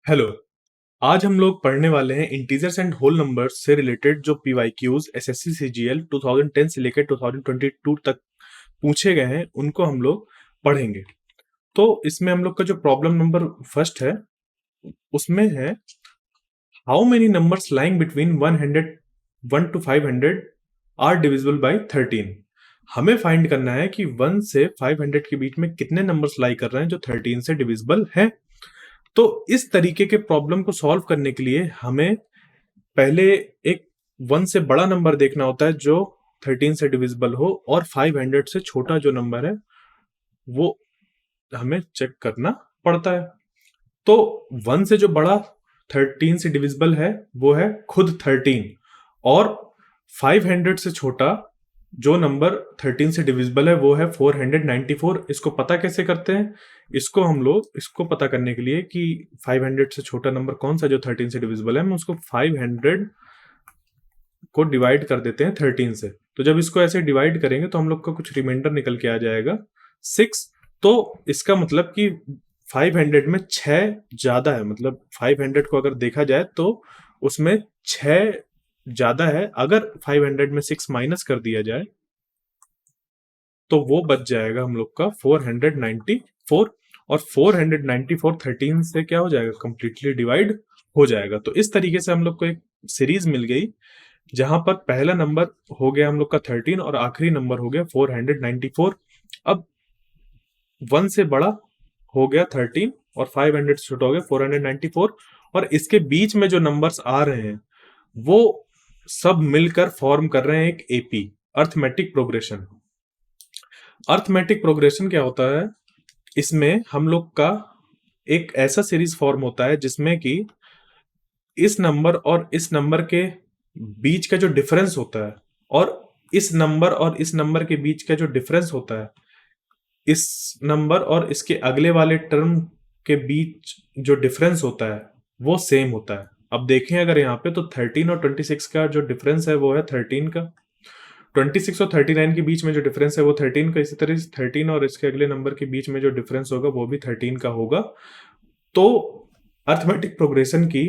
Hello. आज हम लोग पढ़ने वाले हैं इंटीजर्स एंड होल नंबर्स से रिलेटेड जो पीवाईक्यूज एसएससी सीजीएल 2010 से लेकर 2022 तक पूछे गए हैं उनको हम लोग पढ़ेंगे। तो इसमें हम लोग का जो प्रॉब्लम नंबर फर्स्ट है उसमें है how many numbers lying between 1 to 500 are divisible by 13। हमें फाइंड करना है कि 1 से 500 के बीच में कितने नंबर्स लाई कर रहे हैं जो 13 से डिविजिबल हैं। तो इस तरीके के प्रॉब्लम को सॉल्व करने के लिए हमें पहले एक 1 से बड़ा नंबर देखना होता है जो 13 से डिविजिबल हो, और 500 से छोटा जो नंबर है वो हमें चेक करना पड़ता है। तो 1 से जो बड़ा 13 से डिविजिबल है वो है खुद 13, और 500 से छोटा जो नंबर 13 से डिविजिबल है वो है 494। इसको पता कैसे करते हैं? इसको पता करने के लिए कि 500 से छोटा नंबर कौन सा जो 13 से डिविजिबल है, हम उसको 500 को डिवाइड कर देते हैं 13 से। तो जब इसको ऐसे डिवाइड करेंगे तो हम लोग का कुछ रिमाइंडर निकल के आ जाएगा 6। तो इसका मतलब कि 500 में 6 ज्यादा है, मतलब 500 को अगर देखा जाए तो उसमें 6 ज्यादा है। अगर 500 में 6 माइनस कर दिया जाए तो वो बच जाएगा हम लोग का 494, और 494 13 से क्या हो जाएगा, कंप्लीटली डिवाइड हो जाएगा। तो इस तरीके से हम लोग को एक सीरीज मिल गई जहां पर पहला नंबर हो गया हम लोग का 13 और आखिरी नंबर हो गया 494। अब 1 से बड़ा हो गया 13 और 500 से छोटा हो गया 494, और इसके बीच में जो नंबर्स आ रहे हैं वो सब मिलकर फॉर्म कर रहे हैं एक AP, arithmetic progression. Arithmetic progression क्या होता है? इसमें हम लोग का एक ऐसा सीरीज फॉर्म होता है जिसमें कि इस नंबर और इस नंबर के बीच का जो डिफरेंस होता है, और इस नंबर और इस नंबर के बीच का जो डिफरेंस होता है, इस नंबर और इसके अगले वाले टर्म के बीच जो डिफरेंस होता है वो सेम होता है। अब देखें अगर यहाँ पे तो 13 और 26 का जो डिफरेंस है वो है 13 का, 26 और 39 के बीच में जो डिफरेंस है वो 13 का, इसी तरह 13 और इसके अगले नंबर के बीच में जो डिफरेंस होगा वो भी 13 का होगा। तो अर्थमेटिक प्रोग्रेशन की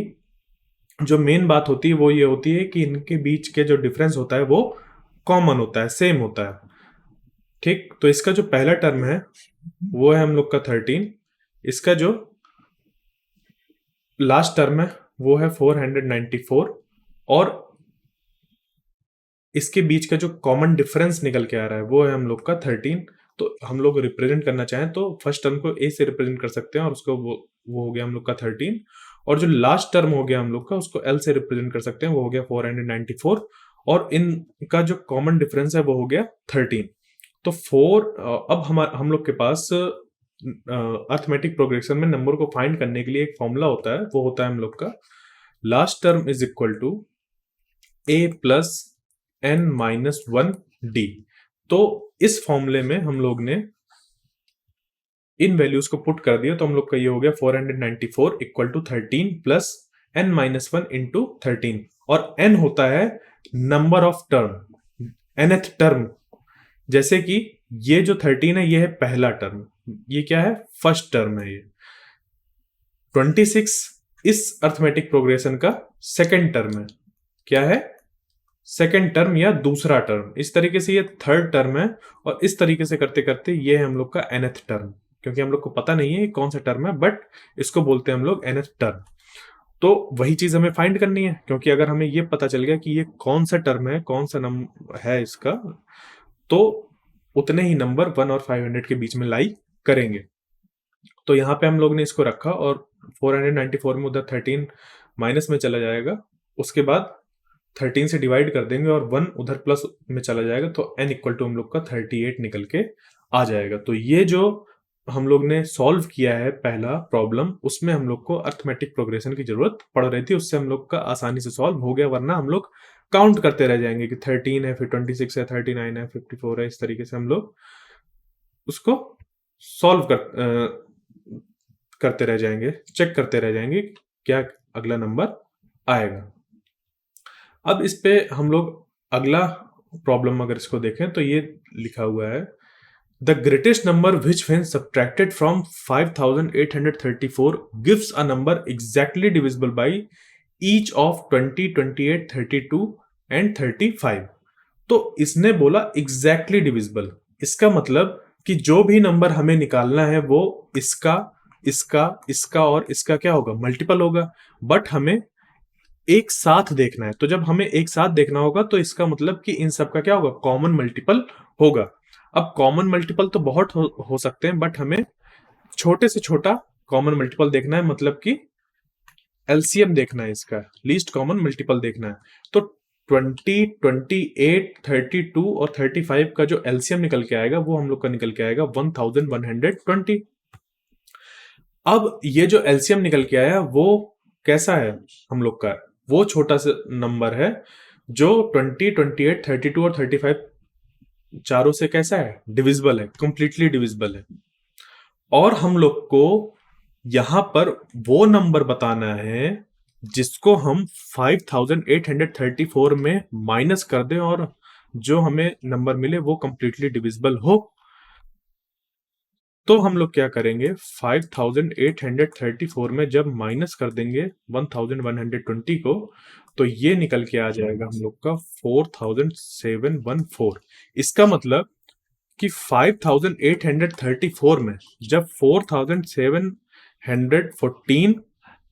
जो मेन बात होती है वो ये होती है कि इनके बीच के जो डिफरेंस होता है वो कॉमन होता है, सेम होता है। ठीक, तो इसका जो पहला टर्म है वो है हम लोग का 13, इसका जो लास्ट टर्म है वो है 494, और इसके बीच का जो कॉमन डिफरेंस निकल के आ रहा है वो है हम लोग का 13। तो हम लोग रिप्रेजेंट करना चाहें तो फर्स्ट टर्म को ए से रिप्रेजेंट कर सकते हैं, और उसको वो हो गया हम लोग का 13, और जो लास्ट टर्म हो गया हम लोग का उसको एल से रिप्रेजेंट कर सकते हैं, वो हो गया 494, और इनका जो कॉमन डिफरेंस है वो हो गया 13। तो अब हम लोग के पास अर्थमेटिक प्रोग्रेशन में नंबर को फाइंड करने के लिए एक फॉर्मूला होता है, वो होता है हम लोग का last term is equal to A plus n minus 1 D. तो इस फॉर्मूले में हम लोग ने इन वैल्यूज को पुट कर दिया, तो हम लोग का ये हो गया 494 equal to 13 plus n minus 1 into 13, और n होता है number of term, nth term. जैसे कि ये जो 13 है ये है पहला टर्म, ये क्या है, फर्स्ट टर्म है। ये 26 इस अर्थमेटिक प्रोग्रेशन का सेकेंड टर्म है, क्या है, सेकेंड टर्म या दूसरा टर्म। इस तरीके से ये थर्ड टर्म है, और इस तरीके से करते करते ये है हम लोग का nth टर्म, क्योंकि हम लोग को पता नहीं है कौन सा टर्म है, बट इसको बोलते हैं हम लोग nth टर्म। तो वही चीज हमें फाइंड करनी है, क्योंकि अगर हमें ये पता चल गया कि ये कौन सा टर्म है, कौन सा नंबर है इसका, तो उतने ही नंबर 1 और 500 के बीच में लाई करेंगे। तो यहाँ पे हम लोग ने इसको रखा, और 494 में उधर 13 माइनस में चला जाएगा, उसके बाद 13 से डिवाइड कर देंगे और 1 उधर प्लस में चला जाएगा, तो n इक्वल टू हम लोग का 38 निकल के आ जाएगा। तो ये जो हम लोग ने सॉल्व किया है पहला प्रॉब्लम, उसमें हम लोग को अर्थमेटिक प्रोग्रेशन की जरूरत पड़ रही थी, उससे हम लोग का आसानी से सॉल्व हो गया, वरना हम लोग काउंट करते रह जाएंगे कि 13 है, फिर 26 है, 39 है, 54 है। इस तरीके से हम लोग उसको सॉल्व करते रह जाएंगे, चेक करते रह जाएंगे क्या अगला नंबर आएगा। अब इस पे हम लोग अगला प्रॉब्लम अगर इसको देखें तो ये लिखा हुआ है the greatest number which when subtracted from 5834 gives a number exactly divisible by each of 20, 28, 32 and 35। तो इसने बोला एग्जैक्टली डिविजिबल, इसका मतलब कि जो भी नंबर हमें निकालना है वो इसका इसका इसका और इसका क्या होगा, मल्टीपल होगा। बट हमें एक साथ देखना है, तो जब हमें एक साथ देखना होगा तो इसका मतलब कि इन सब का क्या होगा, कॉमन मल्टीपल होगा। अब कॉमन मल्टीपल तो बहुत हो सकते हैं, बट हमें छोटे से छोटा कॉमन मल्टीपल देखना है, मतलब कि एलसीएम देखना है, इसका लीस्ट कॉमन मल्टीपल देखना है। तो 20, 28, 32 और 35 का जो एलसीएम निकल के आएगा वो हम लोग का निकल के आएगा 1120। अब ये जो एलसीएम निकल के आया वो कैसा है हम लोग का, वो छोटा सा नंबर है जो 20, 28, 32 और 35 चारों से कैसा है, डिविजिबल है, कंप्लीटली डिविजिबल है। और हम लोग को यहां पर वो नंबर बताना है जिसको हम 5834 में माइनस कर दें और जो हमें नंबर मिले वो कंप्लीटली डिविजिबल हो। तो हम लोग क्या करेंगे, 5834 में जब माइनस कर देंगे 1120 को, तो ये निकल के आ जाएगा हम लोग का 4714। इसका मतलब कि 5834 में जब 4714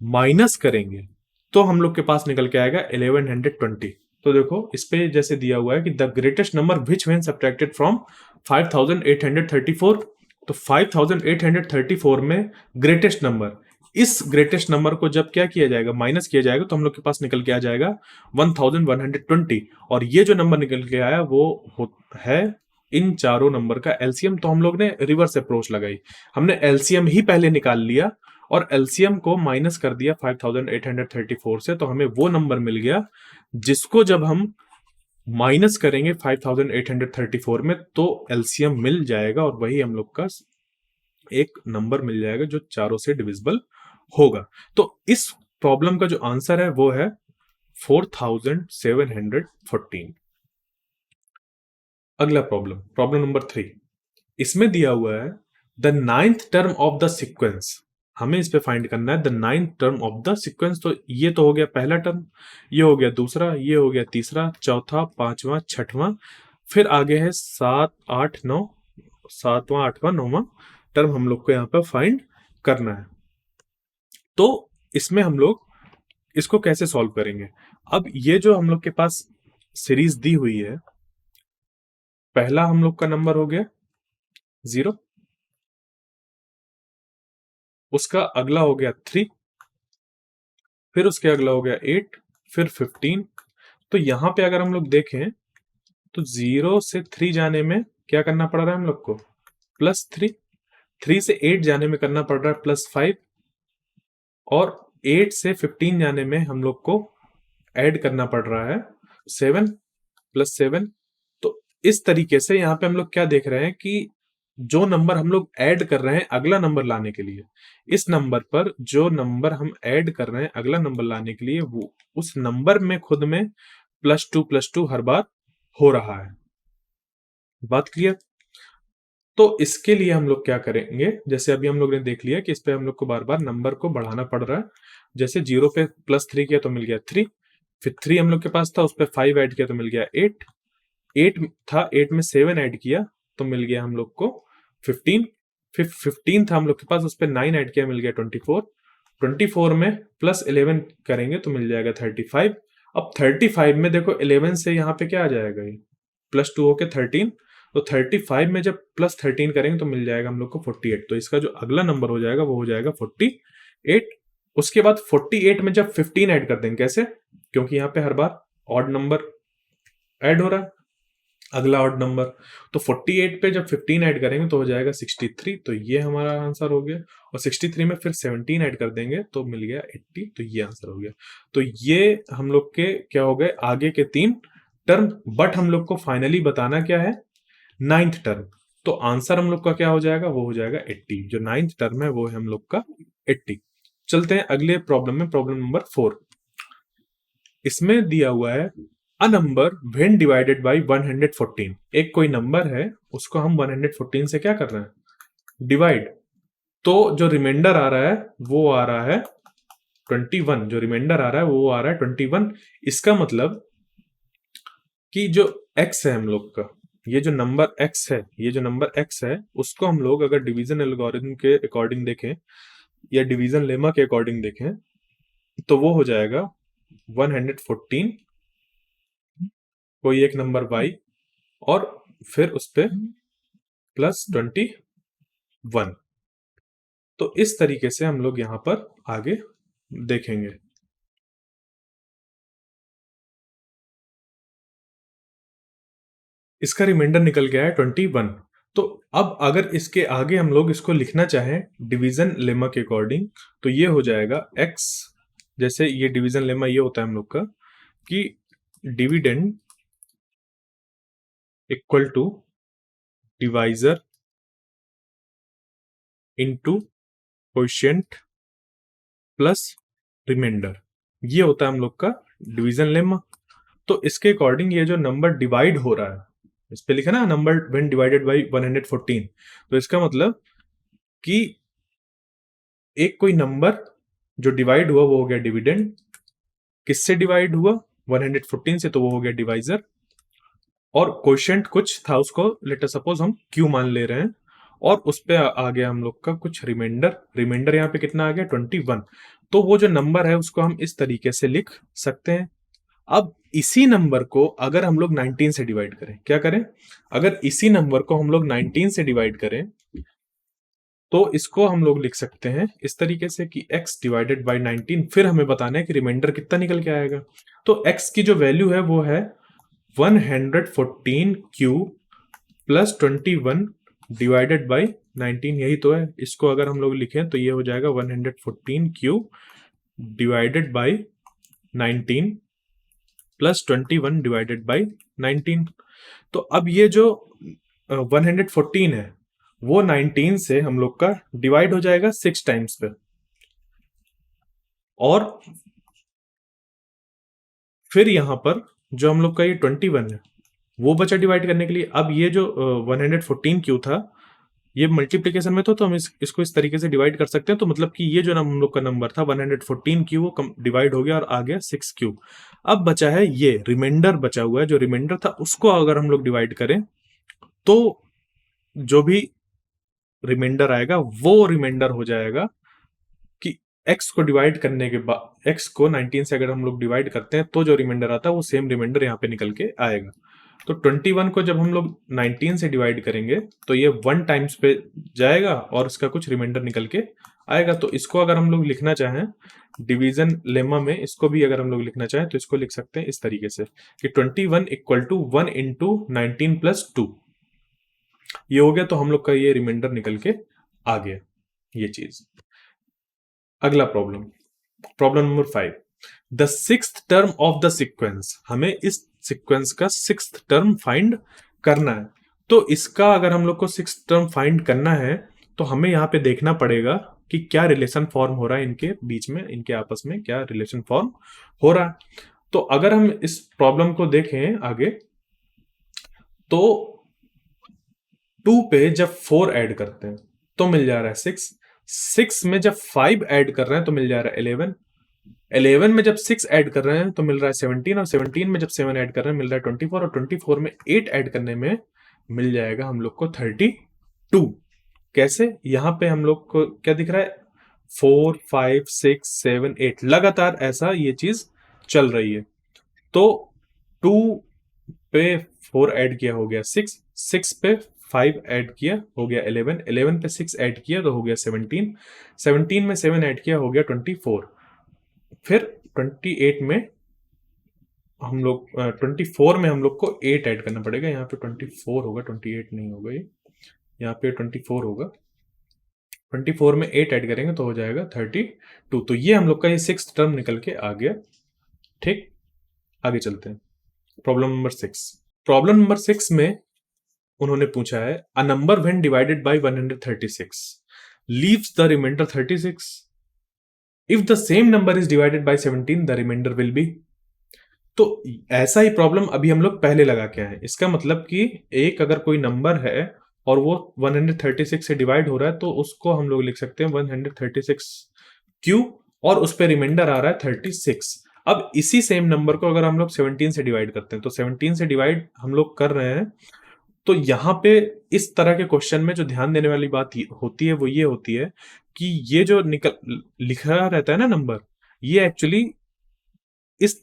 माइनस करेंगे तो हम लोग के पास निकल के आएगा 1120। तो देखो इस पे जैसे दिया हुआ है कि the greatest number which when subtracted from 5834, तो 5834 में ग्रेटेस्ट नंबर, इस ग्रेटेस्ट नंबर को जब क्या किया जाएगा, माइनस किया जाएगा, तो हम लोग के पास निकल के आ जाएगा 1120। और ये जो नंबर निकल के आया वो है इन चारों नंबर का एलसीएम। तो हम लोग ने रिवर्स अप्रोच लगाई, हमने एलसीएम ही पहले निकाल लिया और एलसीएम को माइनस कर दिया 5834 से, तो हमें वो नंबर मिल गया जिसको जब हम माइनस करेंगे 5834 में तो एलसीएम मिल जाएगा और वही हम लोग का एक नंबर मिल जाएगा जो चारों से डिविजिबल होगा। तो इस प्रॉब्लम का जो आंसर है वो है 4714। अगला प्रॉब्लम, प्रॉब्लम नंबर 3। इसमें दिया हुआ है the ninth term of the sequence, हमें इस पे फाइंड करना है the ninth term of the sequence. तो ये तो हो गया पहला टर्म, ये हो गया दूसरा, ये हो गया तीसरा, चौथा, पांचवा, छठवां, फिर आगे है 7, 8, 9, सातवां, आठवां, नौवां टर्म हम लोग को यहाँ पे फाइंड करना है। तो इसमें हम लोग इसको कैसे सॉल्व करेंगे। अब ये जो हम लोग के पास सीरीज दी हुई है, पहला हम लोग का नंबर हो गया 0, उसका अगला हो गया 3, फिर उसके अगला हो गया 8, फिर 15। तो यहां पे अगर हम लोग देखें तो 0 से 3 जाने में क्या करना पड़ रहा है हम लोग को, +3, 3 से 8 जाने में करना पड़ रहा है +5, और 8 से 15 जाने में हम लोग को ऐड करना पड़ रहा है 7, +7। तो इस तरीके से यहाँ पे हम लोग क्या देख रहे हैं कि जो नंबर हम लोग ऐड कर रहे हैं अगला नंबर लाने के लिए, इस नंबर पर जो नंबर हम ऐड कर रहे हैं अगला नंबर लाने के लिए, वो उस नंबर में खुद में +2 हर बार हो रहा है। बात क्लियर। तो इसके लिए हम लोग क्या करेंगे, जैसे अभी हम लोग ने देख लिया कि इस पे हम लोग को बार बार नंबर को बढ़ाना पड़ रहा है। जैसे 0 पे +3 किया तो मिल गया 3, फिर 3 हम लोग के पास था, उस पर 5 ऐड किया तो मिल गया 8, 8 था, 8 में 7 ऐड किया तो मिल गया हम लोग को 15, फिर 15 था हम लोग के पास, उस पर 9 ऐड किया मिल गया 24, 24 में +11 करेंगे तो मिल जाएगा 35। अब 35 में देखो 11 से यहाँ पे क्या आ जाएगा, ये +2 होके 13, तो 35 में जब +13 करेंगे तो मिल जाएगा हम लोग को 48। तो इसका जो अगला नंबर हो जाएगा वो हो जाएगा 48। उसके बाद 48 में जब 15 ऐड कर देंगे, कैसे, क्योंकि यहाँ पे हर बार ऑड नंबर ऐड हो रहा है, अगला ऑड नंबर। तो 48 पे जब 15 ऐड करेंगे तो हो जाएगा 63, तो ये हमारा आंसर हो गया। और 63 में फिर 17 ऐड कर देंगे तो मिल गया 80, तो ये आंसर हो गया। तो ये हम लोग के क्या हो गए, आगे के 3 टर्म। बट हम लोग को फाइनली बताना क्या है, नाइन्थ टर्म। तो आंसर हम लोग का क्या हो जाएगा, वो हो जाएगा 80। जो नाइन्थ टर्म है वो है हम लोग का 80। चलते हैं अगले प्रॉब्लम में, प्रॉब्लम नंबर 4। इसमें दिया हुआ है a number when divided bye 114, एक कोई नंबर है उसको हम 114 से क्या कर रहे हैं, डिवाइड। तो जो रिमाइंडर आ रहा है वो आ रहा है 21, जो रिमाइंडर आ रहा है वो आ रहा है 21। इसका मतलब कि जो x है हम लोग का, ये जो नंबर x है, ये जो नंबर x है उसको हम लोग अगर डिवीजन एल्गोरिथम के अकॉर्डिंग देखें या डिवीजन लेमा के अकॉर्डिंग देखें तो वो हो जाएगा 114 कोई एक नंबर y और फिर उस पे प्लस 21। तो इस तरीके से हम लोग यहां पर आगे देखेंगे। इसका रिमाइंडर निकल गया है 21। तो अब अगर इसके आगे हम लोग इसको लिखना चाहें डिवीजन लेमा के अकॉर्डिंग तो ये हो जाएगा x, जैसे ये डिवीजन लेमा ये होता है हम लोग का कि dividend equal to divisor into coefficient plus remainder, ये होता है हम लोग का डिवीजन लेमा। तो इसके अकॉर्डिंग ये जो नंबर डिवाइड हो रहा है, इस पे लिखा ना नंबर व्हेन डिवाइडेड बाय 114, तो इसका मतलब कि एक कोई नंबर जो डिवाइड हुआ वो हो गया डिविडेंड। किससे डिवाइड हुआ, 114 से, तो वो हो गया डिवाइजर। और क्वोशिएंट कुछ था उसको लेट अस सपोज हम क्यू मान ले रहे हैं, और उस पे आ गया हम लोग का कुछ रिमाइंडर। रिमाइंडर यहाँ पे कितना आ गया 21। तो वो जो नंबर है उसको हम इस तरीके से लिख सकते हैं। अब इसी नंबर को अगर हम लोग 19 से डिवाइड करें, क्या करें, अगर इसी नंबर को हम लोग 19 से डिवाइड करें तो इसको हम लोग लिख सकते हैं इस तरीके से कि x डिवाइडेड बाई 19, फिर हमें बताना है कि रिमाइंडर कितना निकल के आएगा। तो x की जो वैल्यू है वो है 114 क्यू प्लस 21 डिवाइडेड बाई 19, यही तो है। इसको अगर हम लोग लिखें तो ये हो जाएगा 114 Q divided by 19 plus 21 divided by 19। तो अब ये जो 114 है वो 19 से हम लोग का डिवाइड हो जाएगा 6 टाइम्स पे, और फिर यहां पर जो हम लोग का ये 21 है वो बचा डिवाइड करने के लिए। अब ये जो 114 क्यू था ये मल्टीप्लीकेशन में तो हम इसको इस तरीके से डिवाइड कर सकते हैं। तो मतलब कि ये जो हम लोग का नंबर था 114 क्यू वो डिवाइड हो गया और आ गया 6 क्यू। अब बचा है ये रिमाइंडर बचा हुआ है, जो रिमाइंडर था उसको अगर हम लोग डिवाइड करें तो जो भी रिमाइंडर आएगा वो रिमाइंडर हो जाएगा कि x को डिवाइड करने के बाद, x को 19 से अगर हम लोग डिवाइड करते हैं तो जो रिमाइंडर आता है वो सेम रिमाइंडर यहाँ पे निकल के आएगा। तो 21 को जब हम लोग 19 से डिवाइड करेंगे तो ये 1 टाइम्स पे जाएगा और इसका कुछ रिमाइंडर निकल के आएगा। तो इसको अगर हम लोग लिखना चाहें डिवीजन लेमा में, इसको भी अगर हम लोग लिखना चाहें तो इसको लिख सकते हैं इस तरीके से कि 21 इक्वल टू 1 इंटू 19 प्लस 2, ये हो गया। तो हम लोग का ये रिमाइंडर निकल के आ गया ये चीज। अगला problem, problem number 5, the sixth term of the sequence, हमें इस सीक्वेंस का सिक्स्थ टर्म फाइंड करना है। तो इसका अगर हम लोग को सिक्स्थ टर्म फाइंड करना है तो हमें यहाँ पे देखना पड़ेगा कि क्या रिलेशन फॉर्म हो रहा है इनके बीच में, इनके आपस में क्या रिलेशन फॉर्म हो रहा है। तो अगर हम इस प्रॉब्लम को देखें आगे तो 2 पे जब 4 ऐड करते हैं तो मिल जा रहा है 6, 6 में जब 5 ऐड कर रहे हैं तो मिल जा रहा है 11, 11 में जब 6 ऐड कर रहे हैं तो मिल रहा है 17, और 17 में जब 7 ऐड कर रहे हैं मिल रहा है 24, और 24 में 8 ऐड करने में मिल जाएगा हम लोग को 32। कैसे, यहां पे हम लोग को क्या दिख रहा है 4 5 6 7 8, लगातार ऐसा ये चीज चल रही है। तो 2 पे 4 ऐड किया हो गया 6, 6 पे 5 ऐड किया हो गया 11, 11 पे 6 ऐड किया तो हो गया 17, 17 में 7 ऐड किया हो गया 24, फिर 28 में हम लोग 24 में हम लोग को 8 ऐड करना पड़ेगा। यहाँ पे 24 होगा, 28 नहीं होगा, ये यहाँ पे 24 होगा। 24 में 8 ऐड करेंगे तो हो जाएगा 32। तो ये हम लोग का ये सिक्स टर्म निकल के आ गया। ठीक, आगे चलते हैं प्रॉब्लम नंबर 6। प्रॉब्लम नंबर 6 में उन्होंने पूछा है a number when divided by 136 leaves the remainder 36, if the same number is divided by 17 the remainder will be. तो ऐसा ही प्रॉब्लम अभी हम लोग पहले लगा के आए। इसका मतलब कि एक अगर कोई नंबर है और वो 136 से डिवाइड हो रहा है, तो उसको हम लोग लिख सकते हैं 136 क्यू, और उस पर रिमाइंडर आ रहा है 36। अब इसी सेम नंबर को अगर हम लोग 17 से डिवाइड करते हैं, तो 17 से डिवाइड हम लोग कर रहे हैं, तो यहाँ पे इस तरह के क्वेश्चन में जो ध्यान देने वाली बात होती है वो ये होती है कि ये जो निकल लिखा रहता है ना नंबर, ये एक्चुअली इस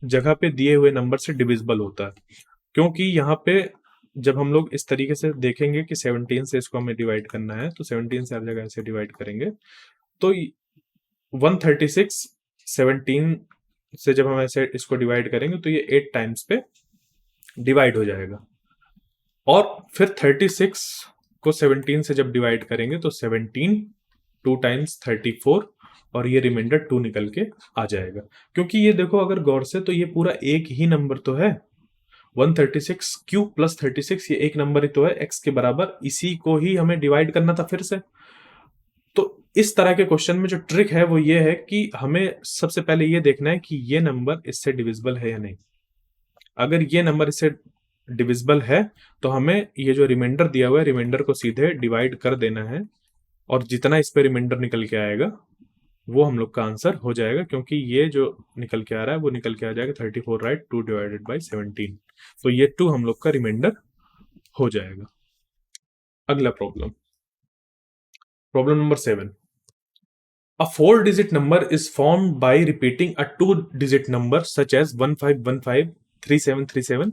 जगह पे दिए हुए नंबर से डिविजिबल होता है। क्योंकि यहाँ पे जब हम लोग इस तरीके से देखेंगे कि 17 से इसको हमें डिवाइड करना है, तो 17 से हर जगह ऐसे डिवाइड करेंगे, तो 136 17 से जब हम ऐसे इसको डिवाइड करेंगे तो ये 8 टाइम्स पे डिवाइड हो जाएगा। और फिर 36 को 17 से जब डिवाइड करेंगे तो 17 2 टाइम्स 34, और ये रिमाइंडर 2 निकल के आ जाएगा। क्योंकि ये देखो अगर गौर से, तो ये पूरा एक ही नंबर तो है, 136 क्यू प्लस 36, ये एक नंबर ही तो है x के बराबर, इसी को ही हमें डिवाइड करना था फिर से। तो इस तरह के क्वेश्चन में जो ट्रिक है वो ये है कि हमें सबसे पहले ये देखना है कि ये नंबर इससे डिविजिबल है या नहीं। अगर ये नंबर इससे डिविजिबल है तो हमें ये जो रिमाइंडर दिया हुआ है, रिमाइंडर को सीधे डिवाइड कर देना है, और जितना इस पे रिमाइंडर निकल के आएगा वो हम लोग का आंसर हो जाएगा। क्योंकि ये जो निकल के आ रहा है वो निकल के आ जाएगा 34, राइट, 2 डिवाइडेड बाई 17, तो ये 2 हम लोग का रिमाइंडर हो जाएगा। अगला problem, problem number 7। A 4-digit number is formed by repeating a 2-digit number such as 1515 3737।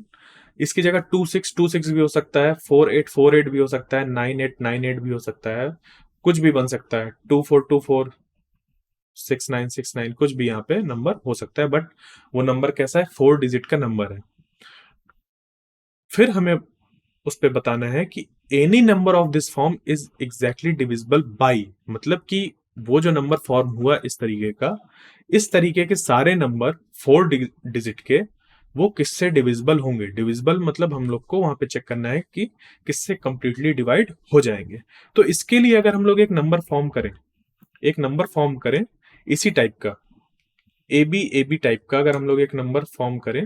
इसकी जगह 2626 भी हो सकता है, 4848 भी हो सकता है, 9898 भी हो सकता है, कुछ भी बन सकता है, 2424 6969, कुछ भी यहाँ पे नंबर हो सकता है, बट वो नंबर कैसा है, 4 डिजिट का नंबर है। फिर हमें उस पे बताना है कि any number of this form is exactly divisible by, मतलब कि वो जो नंबर फॉर्म हुआ इस तरीके का, इस तरीके के सारे नंबर 4 डिजिट के वो किससे डिविजिबल होंगे। डिविजिबल मतलब हम लोग को वहां पे चेक करना है कि किससे कंप्लीटली डिवाइड हो जाएंगे। तो इसके लिए अगर हम लोग एक नंबर फॉर्म करें इसी टाइप का, ए बी टाइप का, अगर हम लोग एक नंबर फॉर्म करें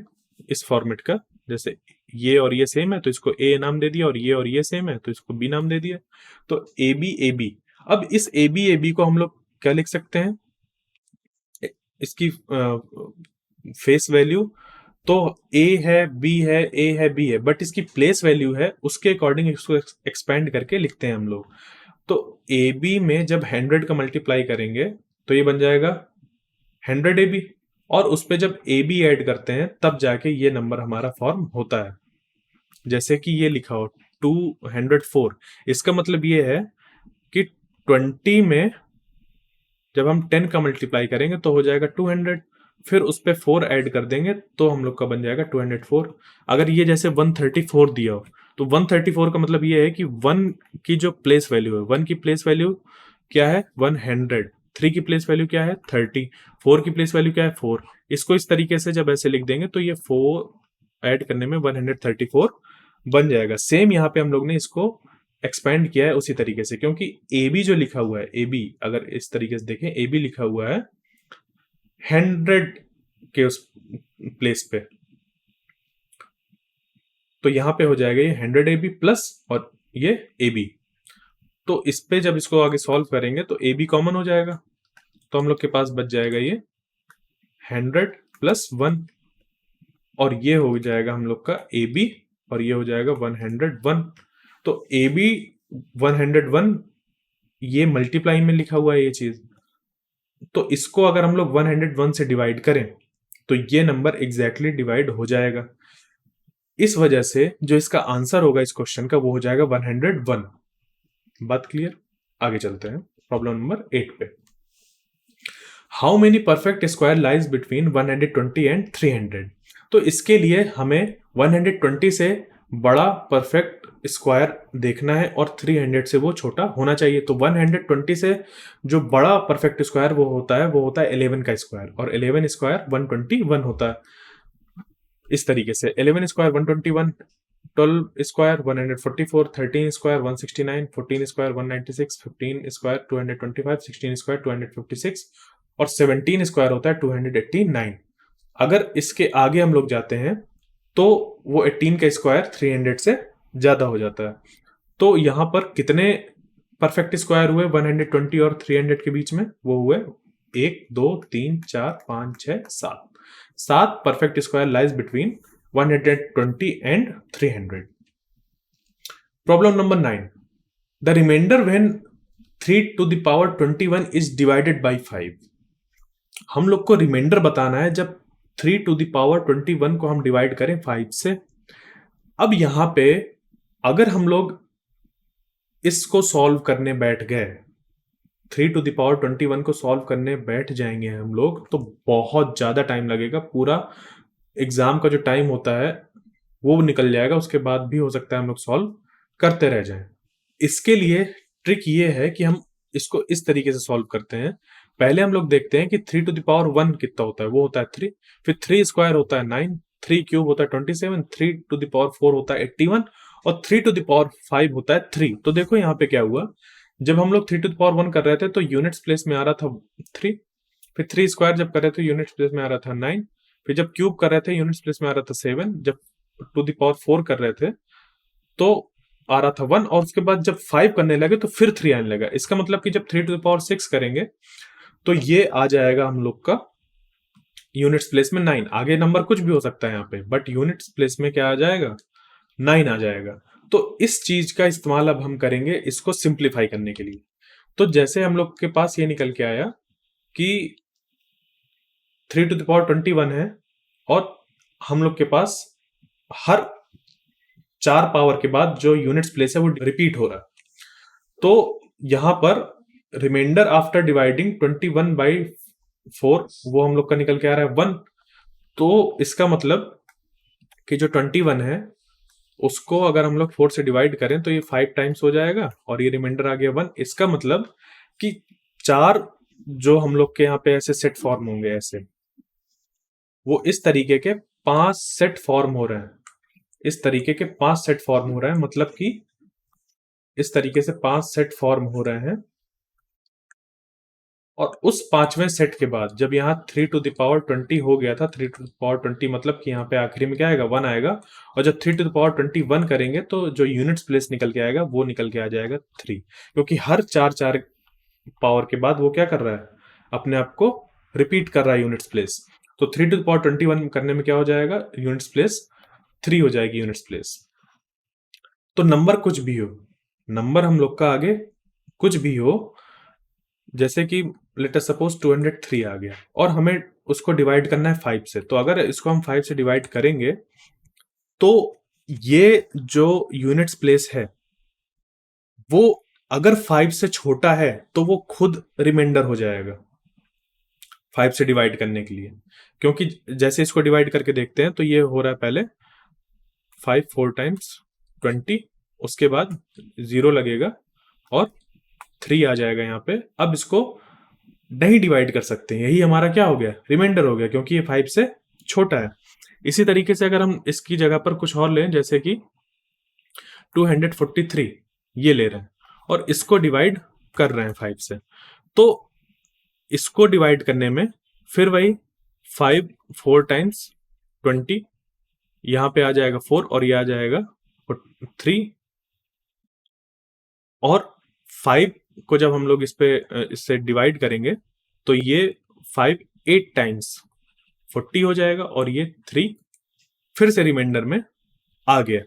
इस फॉर्मेट का, जैसे ये और ये सेम है तो इसको ए नाम दे दिया, और ये सेम है तो इसको बी नाम दे दिया, तो ए बी। अब इस ए बी को हम लोग क्या लिख सकते हैं, इसकी फेस वैल्यू तो ए है, बी है, ए है, बी है, बट इसकी प्लेस वैल्यू है, उसके अकॉर्डिंग इसको एक्सपेंड करके लिखते हैं हम लोग। तो ए बी में जब 100 का मल्टीप्लाई करेंगे तो ये बन जाएगा 100 ए बी, और उस पर जब ए बी एड करते हैं तब जाके ये नंबर हमारा फॉर्म होता है। जैसे कि ये लिखा हो 204, इसका मतलब ये है कि 20 में जब हम 10 का मल्टीप्लाई करेंगे तो हो जाएगा 200, फिर उस पर 4 ऐड कर देंगे तो हम लोग का बन जाएगा 204। अगर ये जैसे 134 दिया हो तो 134 का मतलब ये है कि 1 की जो प्लेस वैल्यू है, 1 की प्लेस वैल्यू क्या है 100, 3 की प्लेस वैल्यू क्या है 30, 4 की प्लेस वैल्यू क्या है 4। इसको इस तरीके से जब ऐसे लिख देंगे तो ये 4 ऐड करने में 134 बन जाएगा। सेम यहाँ पे हम लोग ने इसको एक्सपेंड किया है उसी तरीके से, क्योंकि ए बी जो लिखा हुआ है, ए बी अगर इस तरीके से देखें, ए बी लिखा हुआ है 100 के उस प्लेस पे, तो यहां पे हो जाएगा ये 100 ए बी प्लस और ये ए बी। तो इस पे जब इसको आगे सॉल्व करेंगे तो ए बी कॉमन हो जाएगा, तो हम लोग के पास बच जाएगा ये 100 प्लस 1, और ये हो जाएगा हम लोग का ए बी, और ये हो जाएगा 101। तो ए बी 101, ये मल्टीप्लाई में लिखा हुआ है ये चीज, तो इसको अगर हम लोग 101 से डिवाइड करें तो ये नंबर एग्जैक्टली डिवाइड हो जाएगा। इस वजह से जो इसका आंसर होगा इस क्वेश्चन का वो हो जाएगा 101। बात क्लियर? आगे चलते हैं प्रॉब्लम नंबर 8 पे। How many perfect square lies between 120 and 300। तो इसके लिए हमें 120 से बड़ा परफेक्ट स्क्वायर देखना है और 300 से वो छोटा होना चाहिए। तो 120 से जो बड़ा परफेक्ट स्क्वायर वो होता है 11 का स्क्वायर, और 11 स्क्वायर 121 होता है। इस तरीके से 11 square 121, 12 square 144, 13 square 169, 14 square 196, 15 square 225, 16 square 256, और 17 स्क्वायर होता है 289। अगर इसके आगे हम लोग जाते हैं तो वो 18 का स्क्वायर 300 से ज्यादा हो जाता है। तो यहाँ पर कितने परफेक्ट स्क्वायर हुए 120 और 300 के बीच में? वो हुए 1 2 3 4 5 6 7। 7 perfect square lies between 120 and 300। Problem number 9, the remainder when 3 to the power 21 is divided by 5। हम लोग को रिमाइंडर बताना है जब 3 to the power 21 को हम डिवाइड करें 5 से। अब यहां पे अगर हम लोग इसको सॉल्व करने बैठ गए, 3 to the power 21 को सॉल्व करने बैठ जाएंगे हम लोग, तो बहुत ज्यादा टाइम लगेगा। पूरा एग्जाम का जो टाइम होता है वो निकल जाएगा, उसके बाद भी हो सकता है हम लोग सॉल्व करते रह जाएं। इसके लिए ट्रिक ये है कि हम इसको इस तरीके से सॉल्व करते हैं। पहले हम लोग देखते हैं कि 3 to the power 1 कितना होता है, वो होता है 3। फिर 3 स्क्वायर होता है 9, 3 क्यूब होता है 27, 3 to the power 4 होता है 81 और 3 to the power 5 होता है 3। तो देखो यहाँ पे क्या हुआ, जब हम लोग 3 to the power 1 कर रहे थे तो यूनिट्स प्लेस में आ रहा था 3। फिर 3 स्क्वायर जब कर रहे थे यूनिट्स प्लेस में आ रहा था 9। फिर जब क्यूब कर रहे थे यूनिट्स प्लेस में आ रहा था 7। जब टू द पावर 4 कर रहे थे तो आ रहा था 1। और उसके बाद जब 5 करने लगे तो फिर 3 आने लगा। इसका मतलब कि जब 3 to the power 6 करेंगे तो ये आ जाएगा हम लोग का यूनिट्स प्लेस में 9। आगे नंबर कुछ भी हो सकता है यहाँ पे, बट यूनिट्स प्लेस में क्या आ जाएगा, 9 आ जाएगा। तो इस चीज का इस्तेमाल अब हम करेंगे इसको सिंप्लीफाई करने के लिए। तो जैसे हम लोग के पास ये निकल के आया कि 3 to the power 21 है और हम लोग के पास हर 4 पावर के बाद जो यूनिट्स प्लेस है वो रिपीट हो रहा है। तो यहां पर रिमाइंडर आफ्टर डिवाइडिंग 21 बाई 4 वो हम लोग का निकल के आ रहा है 1। तो इसका मतलब कि जो 21 है उसको अगर हम लोग 4 से डिवाइड करें तो ये 5 टाइम्स हो जाएगा और ये रिमाइंडर आ गया 1। इसका मतलब कि 4 जो हम लोग के यहाँ पे ऐसे सेट फॉर्म होंगे, ऐसे वो इस तरीके के 5 सेट फॉर्म हो रहे हैं। इस तरीके के 5 सेट फॉर्म हो रहे हैं, मतलब कि इस तरीके से 5 सेट फॉर्म हो रहे हैं। और उस 5वें सेट के बाद जब यहाँ 3 to the power 20 हो गया था, 3 to the power 20 मतलब कि यहाँ पे आखिरी में क्या आएगा, 1 आएगा। और जब 3 to the power 21 करेंगे तो जो यूनिट्स प्लेस निकल के आएगा वो निकल के आ जाएगा 3, क्योंकि हर 4 पावर के बाद वो क्या कर रहा है, अपने आप को रिपीट कर रहा है यूनिट्स प्लेस। तो 3 to the power 21 करने में क्या हो जाएगा, यूनिट्स प्लेस 3 हो जाएगी यूनिट्स प्लेस। तो नंबर कुछ भी हो, नंबर हम लोग का आगे कुछ भी हो, जैसे कि लेट अस सपोज 203 आ गया और हमें उसको डिवाइड करना है 5 से। तो अगर इसको हम 5 से डिवाइड करेंगे तो ये जो यूनिट्स प्लेस है वो अगर 5 से छोटा है तो वो खुद रिमाइंडर हो जाएगा 5 से डिवाइड करने के लिए। क्योंकि जैसे इसको डिवाइड करके देखते हैं तो ये हो रहा है पहले 5 4 टाइम्स 20, उसके बाद 0 लगेगा और 3 आ जाएगा यहाँ पे। अब इसको नहीं डिवाइड कर सकते, यही हमारा क्या हो गया, रिमाइंडर हो गया, क्योंकि ये 5 से छोटा है। इसी तरीके से अगर हम इसकी जगह पर कुछ और लें, जैसे कि 243 ये ले रहे हैं और इसको डिवाइड कर रहे हैं 5 से, तो इसको डिवाइड करने में फिर वही 5 4 टाइम्स 20, यहां पे आ जाएगा 4 और ये आ जाएगा 3। और 5 को जब हम लोग इससे डिवाइड करेंगे तो ये 5 8 टाइम्स 40 हो जाएगा और ये 3 फिर से रिमाइंडर में आ गया।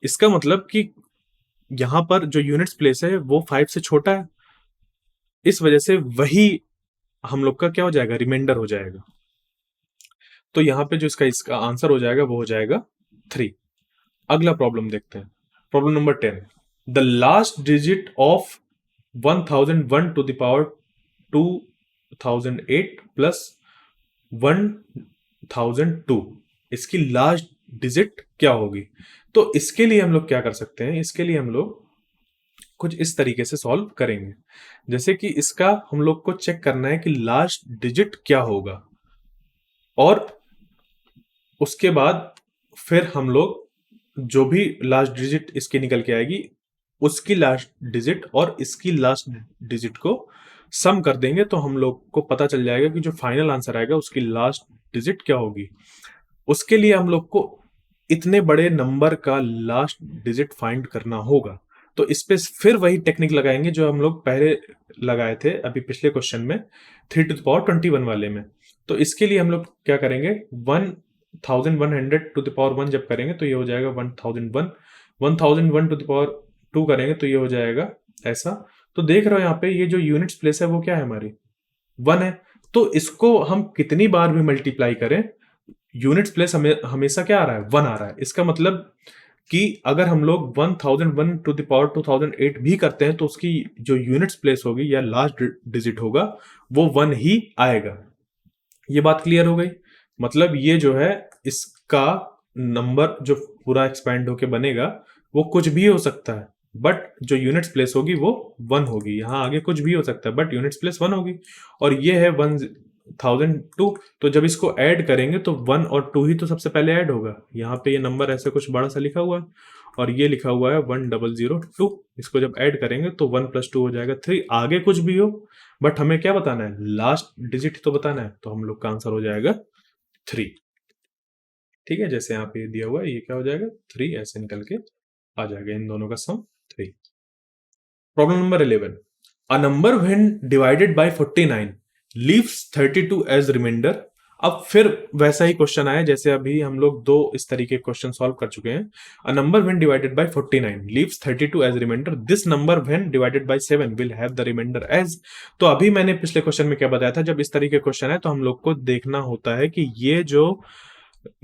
इसका मतलब कि यहां पर जो यूनिट्स प्लेस है वो 5 से छोटा है, इस वजह से वही हम लोग का क्या हो जाएगा, रिमाइंडर हो जाएगा। तो यहाँ पे जो इसका आंसर हो जाएगा वो हो जाएगा 3। अगला प्रॉब्लम देखते हैं, problem number 10, the last digit of 1001 to the power 2008 plus 1002, इसकी लास्ट डिजिट क्या होगी। तो इसके लिए हम लोग क्या कर सकते हैं, इसके लिए हम लोग कुछ इस तरीके से सॉल्व करेंगे। जैसे कि इसका हम लोग को चेक करना है कि लास्ट डिजिट क्या होगा, और उसके बाद फिर हम लोग जो भी लास्ट डिजिट इसकी निकल के आएगी उसकी लास्ट डिजिट और इसकी लास्ट डिजिट को सम कर देंगे तो हम लोग को पता चल जाएगा कि जो फाइनल आंसर आएगा उसकी लास्ट डिजिट क्या होगी। उसके लिए हम लोग को इतने बड़े नंबर का लास्ट डिजिट फाइंड करना होगा। तो इस पे फिर वही टेक्निक लगाएंगे जो हम लोग पहले लगाए थे अभी पिछले क्वेश्चन में 3 to the power 21 वाले में। तो इसके लिए हम लोग क्या करेंगे, 1100 जब करेंगे तो ये हो जाएगा 1001। 1001 to the power 2 करेंगे तो ये हो जाएगा ऐसा। तो देख रहे हो यहाँ पे ये जो यूनिट्स प्लेस है वो क्या है हमारी 1 है। तो इसको हम कितनी बार भी मल्टीप्लाई करें, यूनिट्स प्लेस हमेशा क्या आ रहा है 1 आ रहा है। इसका मतलब कि अगर हम लोग 1001 to the power 2008 भी करते हैं तो उसकी जो यूनिट्स प्लेस होगी या लास्ट डिजिट होगा वो 1 ही आएगा। ये बात क्लियर हो गई। मतलब ये जो है इसका नंबर जो पूरा एक्सपैंड होके बनेगा वो कुछ भी हो सकता है, बट जो यूनिट्स प्लेस होगी वो 1 होगी। यहाँ आगे कुछ भी हो सकता है बट यूनिट्स प्लेस 1 होगी। और ये है 1002। तो जब इसको ऐड करेंगे तो 1 और 2 ही तो सबसे पहले ऐड होगा। यहाँ पे ये नंबर ऐसे कुछ बड़ा सा लिखा हुआ है और ये लिखा हुआ है 1002। इसको जब ऐड करेंगे तो 1 + 2 हो जाएगा 3। आगे कुछ भी हो बट हमें क्या बताना है, लास्ट डिजिट तो बताना है। तो हम लोग का आंसर हो जाएगा 3। ठीक है, जैसे यहाँ पे दिया हुआ है ये क्या हो जाएगा 3 ऐसे निकल के आ जाएगा इन दोनों का sum 3। Problem number 11, a number when divided by 49 leaves 32 as remainder. अब फिर वैसा ही क्वेश्चन आया जैसे अभी हम लोग दो इस तरीके के क्वेश्चन सॉल्व कर चुके हैं। A number when divided by 49 leaves 32 as remainder, this number when divided by 7 will have the remainder as. तो अभी मैंने पिछले क्वेश्चन में क्या बताया था, जब इस तरीके के क्वेश्चन है तो हम लोग को देखना होता है कि ये जो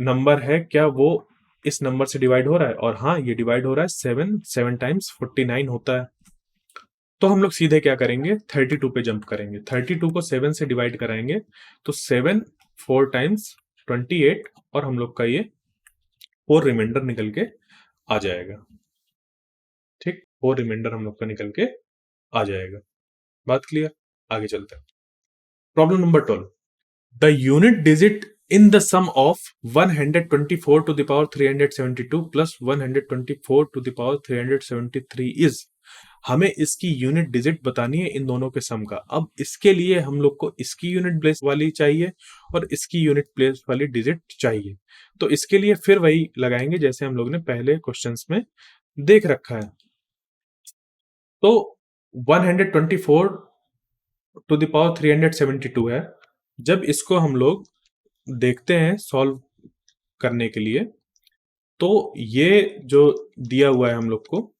नंबर है क्या वो इस नंबर से डिवाइड हो रहा है। और हाँ, ये डिवाइड हो रहा है 7 टाइम्स 49 होता है। तो हम लोग सीधे क्या करेंगे 32 पे जंप करेंगे। 32 को 7 से डिवाइड कराएंगे तो 7 4 टाइम्स 28 और हम लोग का ये 4 रिमाइंडर निकल के आ जाएगा। ठीक, 4 रिमाइंडर हम लोग का निकल के आ जाएगा। बात क्लियर, आगे चलते हैं। Problem number 12, the unit digit in the sum of 124 to the power 372 plus 124 to the power 373 is। हमें इसकी यूनिट डिजिट बतानी है इन दोनों के सम का। अब इसके लिए हम लोग को इसकी यूनिट प्लेस वाली चाहिए और इसकी यूनिट प्लेस वाली डिजिट चाहिए। तो इसके लिए फिर वही लगाएंगे जैसे हम लोग ने पहले क्वेश्चंस में देख रखा है। तो 124 टू द पावर 372 है। जब इसको हम लोग देखते हैं सॉल्व करने के लिए तो ये जो दिया हुआ है हम लोग को,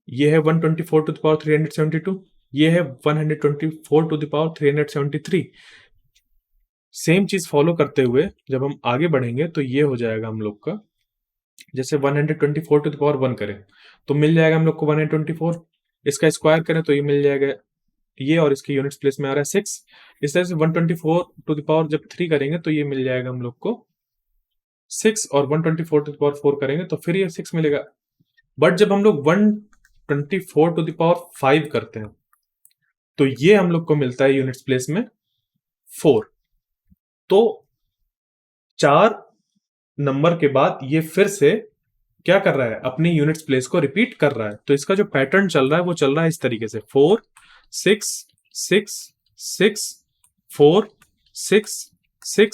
ये है 124 टू द पावर 372, ये है 124 टू द पावर 373। सेम चीज फॉलो करते हुए जब हम आगे बढ़ेंगे तो ये हो जाएगा हम लोग का, जैसे 124 टू द पावर 1 करें तो मिल जाएगा हम लोग को 124। इसका स्क्वायर करें तो ये मिल जाएगा ये, और इसके यूनिट्स प्लेस में आ रहा है 6। इस तरह से 124 टू द पावर जब 3 करेंगे तो ये मिल जाएगा हम लोग को 6, और 124 टू द पावर 4 करेंगे तो फिर ये 6 मिलेगा। बट जब हम लोग 124 टू द पावर 5 करते हैं तो ये हम लोग को मिलता है यूनिट्स प्लेस में 4। तो 4 नंबर के बाद ये फिर से क्या कर रहा है, अपनी यूनिट्स प्लेस को रिपीट कर रहा है। तो इसका जो पैटर्न चल रहा है वो चल रहा है इस तरीके से 4 6 6 6 4 6 6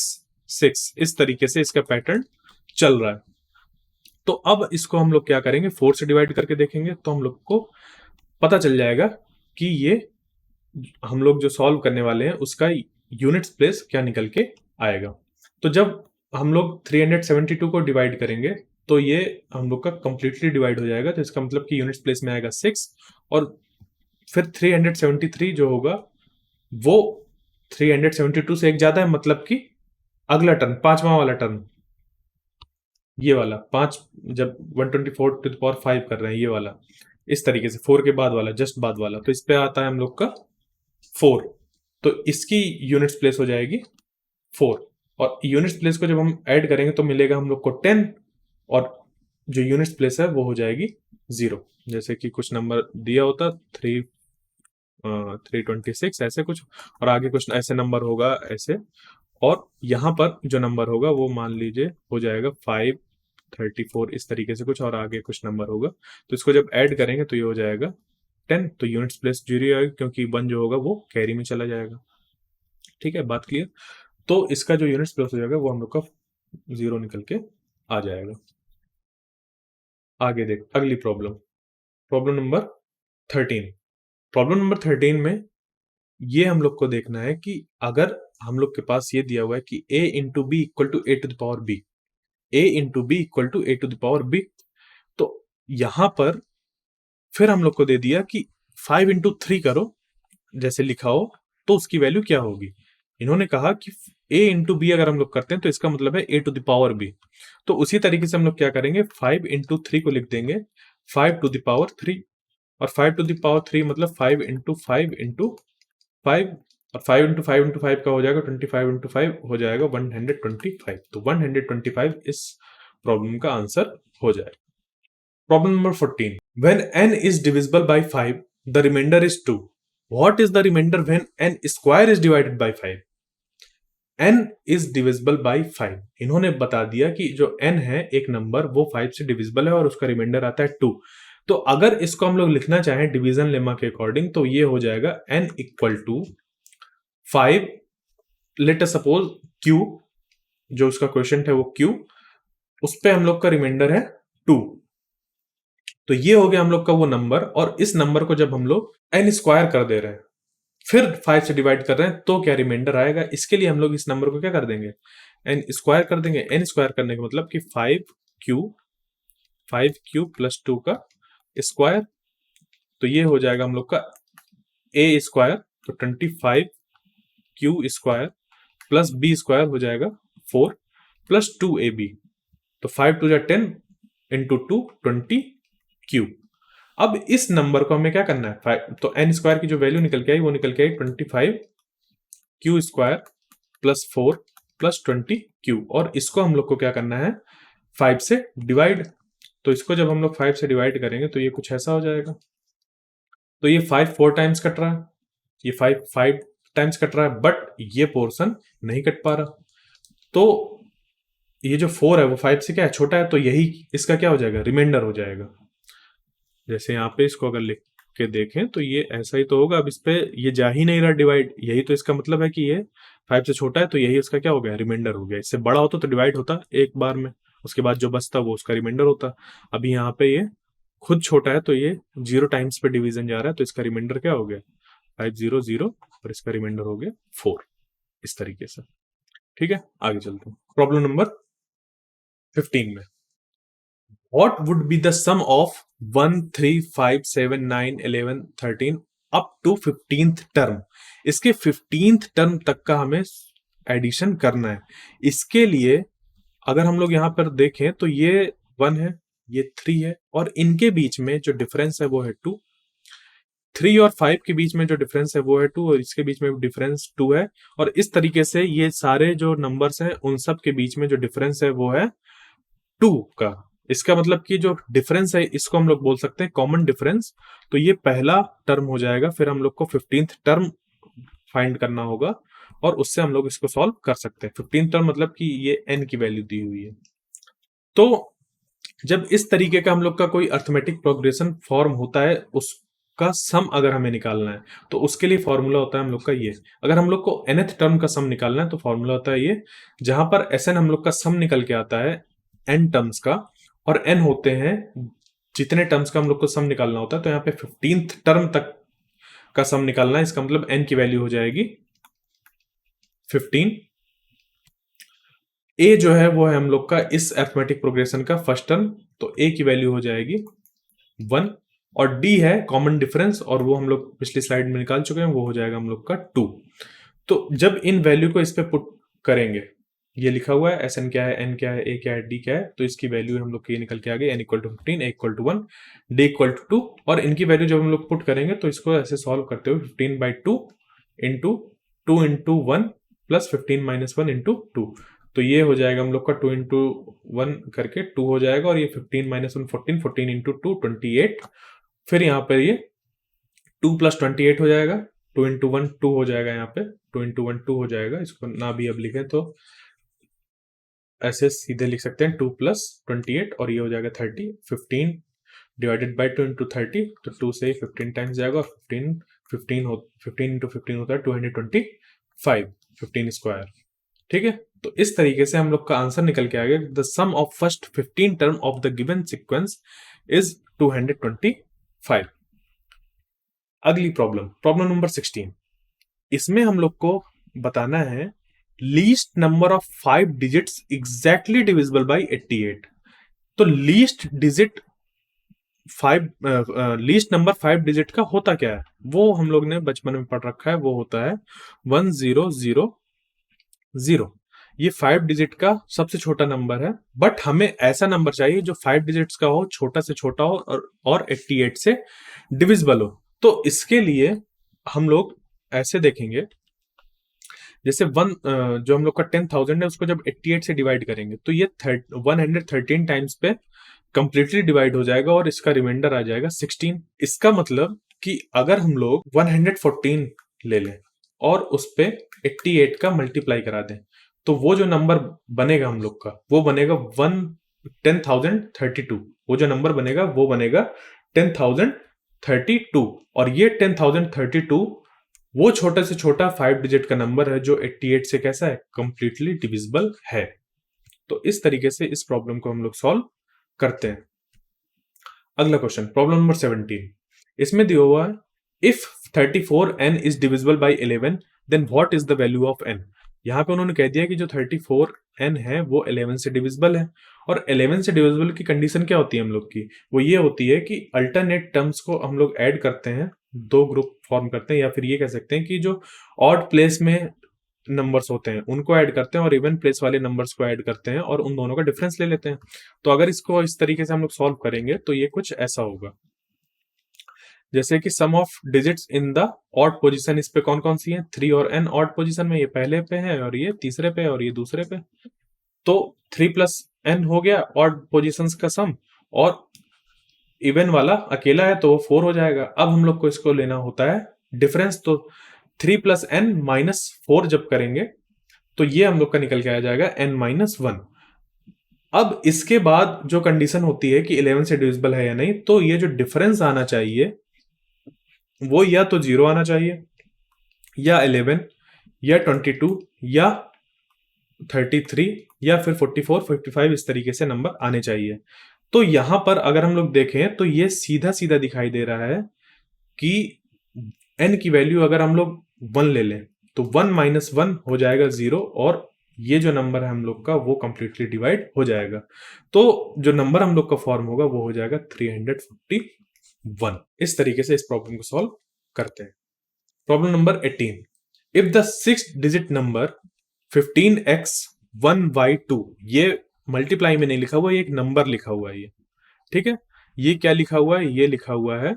6, इस तरीके से इसका पैटर्न चल रहा है। तो अब इसको हम लोग क्या करेंगे 4 से डिवाइड करके देखेंगे तो हम लोग को पता चल जाएगा कि ये हम लोग जो सॉल्व करने वाले हैं उसका यूनिट्स प्लेस क्या निकल के आएगा। तो जब हम लोग 372 को डिवाइड करेंगे तो ये हम लोग का कंप्लीटली डिवाइड हो जाएगा। तो इसका मतलब कि यूनिट्स प्लेस में आएगा 6, और फिर 373 जो होगा वो 372 से एक ज्यादा है, मतलब कि अगला टर्म 5वां वाला टर्म, ये वाला 5, जब 124 टू द पावर 5 कर रहे हैं ये वाला, इस तरीके से 4 के बाद वाला, जस्ट बाद वाला, तो इस पे आता है हम लोग का 4। तो इसकी यूनिट्स प्लेस हो जाएगी 4, और यूनिट्स प्लेस को जब हम ऐड करेंगे तो मिलेगा हम लोग को 10, और जो यूनिट्स प्लेस है वो हो जाएगी 0। जैसे कि कुछ नंबर दिया होता 326 ऐसे कुछ, और आगे कुछ ऐसे नंबर होगा ऐसे, और यहाँ पर जो नंबर होगा वो मान लीजिए हो जाएगा 534 इस तरीके से कुछ, और आगे कुछ नंबर होगा। तो इसको जब ऐड करेंगे तो ये हो जाएगा 10, तो यूनिट्स प्लेस 0 आएगा क्योंकि 1 जो होगा वो कैरी में चला जाएगा। ठीक है, बात क्लियर। तो इसका जो यूनिट्स प्लेस हो जाएगा वो हम लोग का 0 निकल के आ जाएगा। आगे देख अगली problem, problem number 13। Problem number 13 में ये हम लोग को देखना है कि अगर हम लोग के पास ये दिया हुआ है कि a into B equal to A to the power B, a into B equal to A to the power B, तो यहां पर फिर हम लोग को दे दिया कि 5 इंटू 3 करो जैसे लिखा हो तो उसकी वैल्यू क्या होगी। इन्होंने कहा कि a इंटू बी अगर हम लोग करते हैं तो इसका मतलब है a to the power b, तो उसी तरीके से हम लोग क्या करेंगे, 5 इंटू 3 को लिख देंगे 5 टू द पावर 3, और 5 टू द पावर 3 मतलब 5 इंटू 5 इंटू 5, और 5 इंटू 5 इंटू 5 का हो जाएगा 25 इंटू 5 हो जाएगा 125, तो 125 इस प्रॉब्लम का आंसर हो जाएगा। Problem number 14, when n is divisible by 5 the remainder is 2, what is the remainder when n square is divided by 5? n is divisible by 5, इन्होंने बता दिया कि जो n है एक नंबर वो 5 से डिविजिबल है और उसका रिमाइंडर आता है 2। तो अगर इसको हम लोग लिखना चाहें डिवीजन लेमा के अकॉर्डिंग तो ये हो जाएगा n equal to 5, let us suppose q, जो उसका क्वेश्चन है वो q, उस पे हम लोग का रिमाइंडर है 2, तो ये हो गया हम लोग का वो नंबर। और इस नंबर को जब हम लोग n स्क्वायर कर दे रहे हैं फिर 5 से डिवाइड कर रहे हैं तो क्या रिमाइंडर आएगा, इसके लिए हम लोग इस नंबर को क्या कर देंगे, n स्क्वायर कर देंगे। n स्क्वायर करने का मतलब कि 5q प्लस 2 का स्क्वायर, तो ये हो जाएगा हम लोग का a स्क्वायर, तो 25q square plus b square हो जाएगा 4 प्लस 2ab, तो 5 टू 10 इंटू 2 20q। अब इस नंबर को हमें क्या करना है, तो n स्क्वायर की जो वैल्यू निकल के आई वो निकल के आई 25q square plus 4 plus 20q, और इसको हम लोग को क्या करना है 5 से डिवाइड। तो इसको जब हम लोग 5 से डिवाइड करेंगे तो ये कुछ ऐसा हो जाएगा, तो ये 5 4 टाइम्स कट रहा है, ये 5 5 टाइम्स कट रहा है, बट ये पोर्शन नहीं कट पा रहा, तो ये जो 4 है वो 5 से क्या है छोटा है, तो यही इसका क्या हो जाएगा, रिमाइंडर हो जाएगा। जैसे यहाँ पे इसको अगर लिख के देखें तो ये ऐसा ही तो होगा, अब इस पे ये जा ही नहीं रहा डिवाइड, यही तो इसका मतलब है कि ये 5 से छोटा है, तो यही उसका क्या हो गया, रिमाइंडर हो गया। इससे बड़ा होता तो डिवाइड होता एक बार में, उसके बाद जो बचता वो उसका रिमाइंडर होता। अभी यहाँ पे ये खुद छोटा है तो ये 0 टाइम्स पे डिवीजन जा रहा है, तो इसका रिमाइंडर क्या हो गया 500 और इसका रिमाइंडर हो गया 4, इस तरीके से। ठीक है, आगे चलते हैं प्रॉब्लम नंबर 15 में। What would be the sum of 1, 3, 5, 7, 9, 11, 13 up to 15th term? इसके 15th टर्म तक का हमें एडिशन करना है। इसके लिए अगर हम लोग यहाँ पर देखें तो ये 1 है, ये 3 है, और इनके बीच में जो डिफरेंस है वो है 2। 3 और 5 के बीच में जो डिफरेंस है वो है 2, और इसके बीच में डिफरेंस 2 है, और इस तरीके से ये सारे जो नंबर्स हैं उन सब के बीच में जो डिफरेंस है वो है 2 का। इसका मतलब कि जो डिफरेंस है इसको हम लोग बोल सकते हैं कॉमन डिफरेंस, तो ये पहला टर्म हो जाएगा। फिर हम लोग को 15th टर्म फाइंड करना होगा और उससे हम लोग इसको सॉल्व कर सकते हैं। 15th टर्म मतलब कि ये n की वैल्यू दी हुई है। तो जब इस तरीके का हम लोग का कोई अर्थमेटिक प्रोग्रेशन फॉर्म होता है उसका सम अगर हमें निकालना है तो उसके लिए फॉर्मूला होता है हम लोग का ये। अगर हम लोग को nth टर्म का सम निकालना है तो फॉर्मूला होता है ये, जहां पर Sn हम लोग का सम निकल के आता है n टर्म्स का, और n होते हैं जितने टर्म्स का हम लोग को सम निकालना होता है। तो यहाँ पे 15th टर्म तक का सम निकालना है, इसका मतलब n की वैल्यू हो जाएगी 15। a जो है वो है हम लोग का इस अरिथमेटिक प्रोग्रेशन का फर्स्ट टर्म, तो a की वैल्यू हो जाएगी 1, और d है कॉमन डिफरेंस, और वो हम लोग पिछली स्लाइड में निकाल चुके हैं, वो हो जाएगा हम लोग का 2। तो जब इन वैल्यू को इस पे पुट करेंगे, ये लिखा हुआ है Sn क्या है, n क्या है, a क्या है, d क्या है, तो इसकी वैल्यू हम लोग की निकल के आ गई n equal to 15, a equal to 1, d equal to 2, और इनकी वैल्यू जब हम लोग पुट करेंगे तो इसको ऐसे सॉल्व करते हुए 15/2 into 2 into 1 plus 15 minus 1 into 2, तो ये हो जाएगा हम लोग का 2 इंटू 1 करके 2 हो जाएगा, और ये 15 माइनस 1 14, 14 इंटू 2 28, फिर यहाँ पर ये 2 प्लस 28 हो जाएगा, 2 इंटू 1 2 हो जाएगा, यहाँ पे 2 इंटू 1 2 हो जाएगा। इसको ना भी अब लिखें तो ऐसे सीधे लिख सकते हैं 2 प्लस 28, और ये हो जाएगा 30, 15 डिवाइडेड बाई 2 इंटू 30, तो 2 से 15 टाइम्स जाएगा और 15 इंटू 15 होता है 225, 15 स्क्वायर। ठीक है, तो इस तरीके से हम लोग का आंसर निकल के आ गया, the sum of first 15 term of the given sequence is 225। अगली प्रॉब्लम नंबर 16। इसमें हम लोग को बताना है least number of 5 digits exactly divisible by 88। तो लीस्ट नंबर 5 डिजिट का होता क्या है, वो हम लोग ने बचपन में पढ़ रखा है, वो होता है 1000। ये 5 डिजिट का सबसे छोटा नंबर है, बट हमें ऐसा नंबर चाहिए जो 5 डिजिट्स का हो, छोटा से छोटा हो और 88 से डिविजिबल हो। तो इसके लिए हम लोग ऐसे देखेंगे, जैसे जो हम लोग का 10,000 है उसको जब 88 से डिवाइड करेंगे तो ये 113 टाइम्स पे कंप्लीटली डिवाइड हो जाएगा और इसका रिमाइंडर आ जाएगा 16। इसका मतलब कि अगर हम लोग 114 ले लें और उस पे 88 का मल्टीप्लाई करा दें, तो वो जो नंबर बनेगा हम लोग का वो बनेगा 10,032। वो जो नंबर बनेगा वो बनेगा 10,032, और ये 10,032 वो छोटे से छोटा 5 डिजिट का नंबर है जो 88 से कैसा है, कंप्लीटली डिविजिबल है। तो इस तरीके से इस प्रॉब्लम को हम लोग सॉल्व करते हैं। अगला क्वेश्चन, प्रॉब्लम नंबर 17। इसमें दिया हुआ है if 34n is divisible by 11 then what is the value of n। यहां पे उन्होंने कह दिया कि जो 34n है वो 11 से डिविजिबल है, और 11 से डिविजिबल की कंडीशन क्या होती है हम लोग की, वो ये होती है कि अल्टरनेट टर्म्स को हम लोग ऐड करते हैं, दो ग्रुप फॉर्म करते हैं, या फिर ये कह सकते हैं कि जो ऑड प्लेस में नंबर्स होते हैं उनको ऐड करते हैं और इवन प्लेस वाले नंबर्स को ऐड करते हैं और उन दोनों का डिफरेंस ले लेते हैं। तो अगर इसको इस तरीके से हम लोग सॉल्व करेंगे तो ये कुछ ऐसा होगा, जैसे कि sum of digits in the odd position, इस पे कौन कौन सी है, 3 और n ऑड पोजीशन में, ये पहले पे है और ये तीसरे पे और ये दूसरे पे। तो 3 प्लस n हो गया ऑड पोजीशंस का सम, और इवन वाला अकेला है तो वो 4 हो जाएगा। अब हम लोग को इसको लेना होता है डिफरेंस, तो 3 प्लस n माइनस 4 जब करेंगे तो ये हम लोग का निकल के आ जाएगा n माइनस 1। अब इसके बाद जो कंडीशन होती है कि 11 से डिविजिबल है या नहीं, तो ये जो डिफरेंस आना चाहिए वो या तो 0 आना चाहिए, या 11, या 22, या 33, या फिर 44, 55, इस तरीके से नंबर आने चाहिए। तो यहां पर अगर हम लोग देखें तो ये सीधा सीधा दिखाई दे रहा है कि n की वैल्यू अगर हम लोग 1 ले लें तो 1 माइनस 1 हो जाएगा 0, और ये जो नंबर है हम लोग का वो कंप्लीटली डिवाइड हो जाएगा। तो जो नंबर हम लोग का फॉर्म होगा वो हो जाएगा 341। इस तरीके से इस प्रॉब्लम को सॉल्व करते हैं। Problem number 18। If the 6 digit number 15x1y2, ये मल्टीप्लाई में नहीं लिखा हुआ, ये एक नंबर लिखा हुआ है ये, ठीक है। ये क्या लिखा हुआ है, ये लिखा हुआ है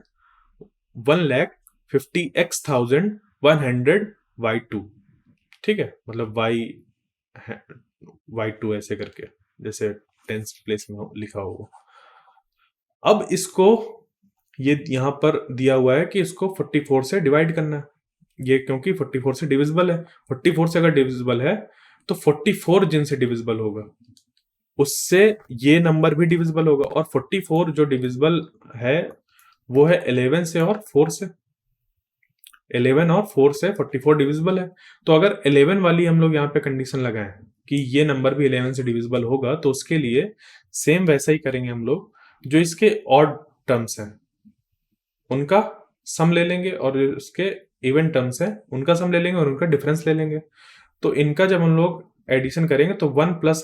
1,50x100y2, ठीक है, मतलब y2 ऐसे करके, जैसे टेंस प्लेस में लिखा हुआ। अब इसको ये यहां पर दिया हुआ है कि इसको 44 से डिवाइड करना है, ये क्योंकि 44 से डिविजिबल है। 44 से अगर डिविजिबल है तो 44 जिनसे डिविजिबल होगा उससे ये नंबर भी डिविजिबल होगा, और 44 जो डिविजिबल है वो है 11 से और 4 से। 11 और 4 से 44 डिविजिबल है। तो अगर 11 वाली हम लोग यहाँ पे कंडीशन लगाएं कि ये नंबर भी 11 से डिविजिबल होगा, तो उसके लिए सेम वैसा ही करेंगे हम लोग, जो इसके ऑड टर्म्स हैं उनका सम ले लेंगे और उसके इवन टर्म्स हैं उनका सम ले लेंगे और उनका डिफरेंस ले लेंगे। तो इनका जब हम लोग एडिशन करेंगे तो 1 प्लस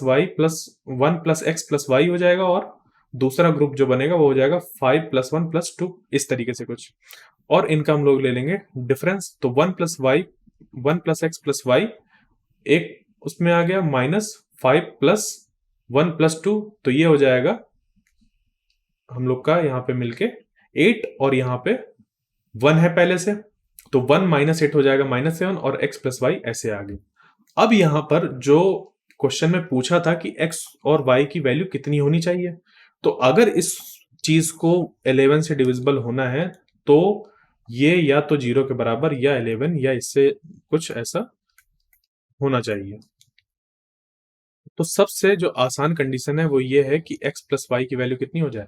एक्स प्लस वाई हो जाएगा, और दूसरा ग्रुप जो बनेगा वो हो जाएगा 5 प्लस 1 प्लस 2, इस तरीके से कुछ। और इनका हम लोग ले लेंगे डिफरेंस, तो 1 प्लस एक्स प्लस वाई एक उसमें आ गया, माइनस 5 प्लस 1 प्लस 2, तो ये हो जाएगा हम लोग का यहाँ पे मिलके 8, और यहाँ पे 1 है पहले से, तो 1 माइनस 8 हो जाएगा -7, और x प्लस वाई ऐसे आ गई। अब यहां पर जो क्वेश्चन में पूछा था कि x और y की वैल्यू कितनी होनी चाहिए, तो अगर इस चीज को 11 से डिविजिबल होना है तो ये या तो 0 के बराबर या 11 या इससे कुछ ऐसा होना चाहिए। तो सबसे जो आसान कंडीशन है वो ये है कि x प्लस वाई की वैल्यू कितनी हो जाए,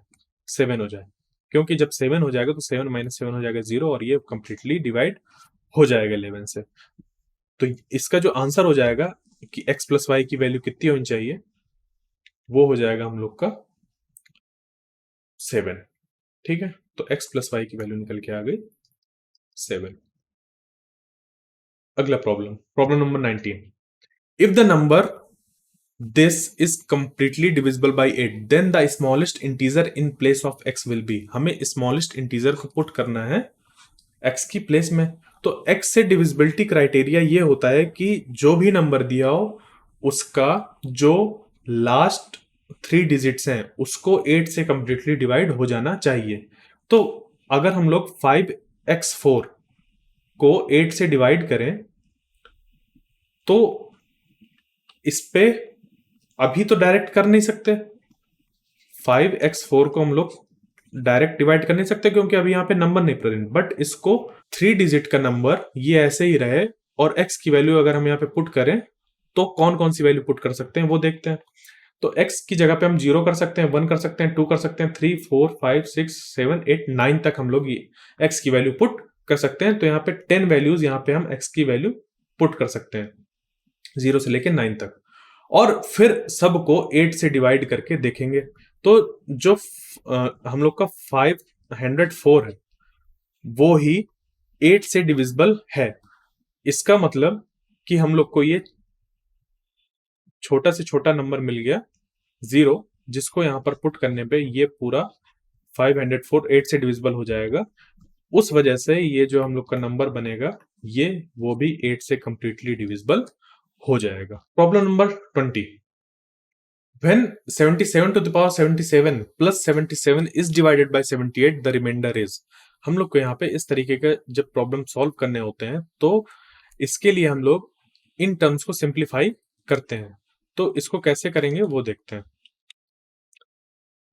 7 हो जाए। क्योंकि जब 7 हो जाएगा तो 7 माइनस 7 हो जाएगा 0 और ये कंप्लीटली डिवाइड हो जाएगा 11 से। तो इसका जो आंसर हो जाएगा कि x प्लस वाई की वैल्यू कितनी होनी चाहिए, वो हो जाएगा हम लोग का 7। ठीक है, तो x प्लस वाई की वैल्यू निकल के आ गई 7। अगला problem number 19। If the number this is completely divisible by 8 then the smallest integer in place of x will be। हमें smallest integer को पुट करना है x की प्लेस में। तो x से डिविजिबिलिटी क्राइटेरिया ये होता है कि जो भी नंबर दिया हो उसका जो लास्ट 3 डिजिट्स हैं उसको 8 से कंप्लीटली डिवाइड हो जाना चाहिए। तो अगर हम लोग 5x4 को 8 से डिवाइड करें तो इस पे अभी तो डायरेक्ट कर नहीं सकते, 5x4 को हम लोग डायरेक्ट डिवाइड कर नहीं सकते क्योंकि अभी यहाँ पे नंबर नहीं प्रेजेंट, बट इसको 3 डिजिट का नंबर ये ऐसे ही रहे और x की वैल्यू अगर हम यहाँ पे पुट करें तो कौन कौन सी वैल्यू पुट कर सकते हैं वो देखते हैं। तो x की जगह पे हम 0 कर सकते हैं, 1 कर सकते हैं, 2 कर सकते हैं, 3 4 5 6 7 8 9 तक हम लोग ये x की वैल्यू पुट कर सकते हैं। तो यहाँ पे 10 वैल्यूज यहाँ पे हम x की वैल्यू पुट कर सकते हैं 0 से लेके 9 तक, और फिर सबको 8 से डिवाइड करके देखेंगे। तो जो हम लोग का 504 है वो ही 8 से डिविजिबल है। इसका मतलब कि हम लोग को ये छोटा से छोटा नंबर मिल गया 0, जिसको यहां पर पुट करने पे ये पूरा 504 8 से डिविजिबल हो जाएगा। उस वजह से ये जो हम लोग का नंबर बनेगा ये वो भी 8 से कंप्लीटली डिविजिबल हो जाएगा। Problem number 20। When 77 to the power 77 plus 77 is divided by 78, the remainder is। हम लोग को यहाँ पे इस तरीके का जब प्रॉब्लम सॉल्व करने होते हैं तो इसके लिए हम लोग इन टर्म्स को सिंप्लीफाई करते हैं। तो इसको कैसे करेंगे वो देखते हैं।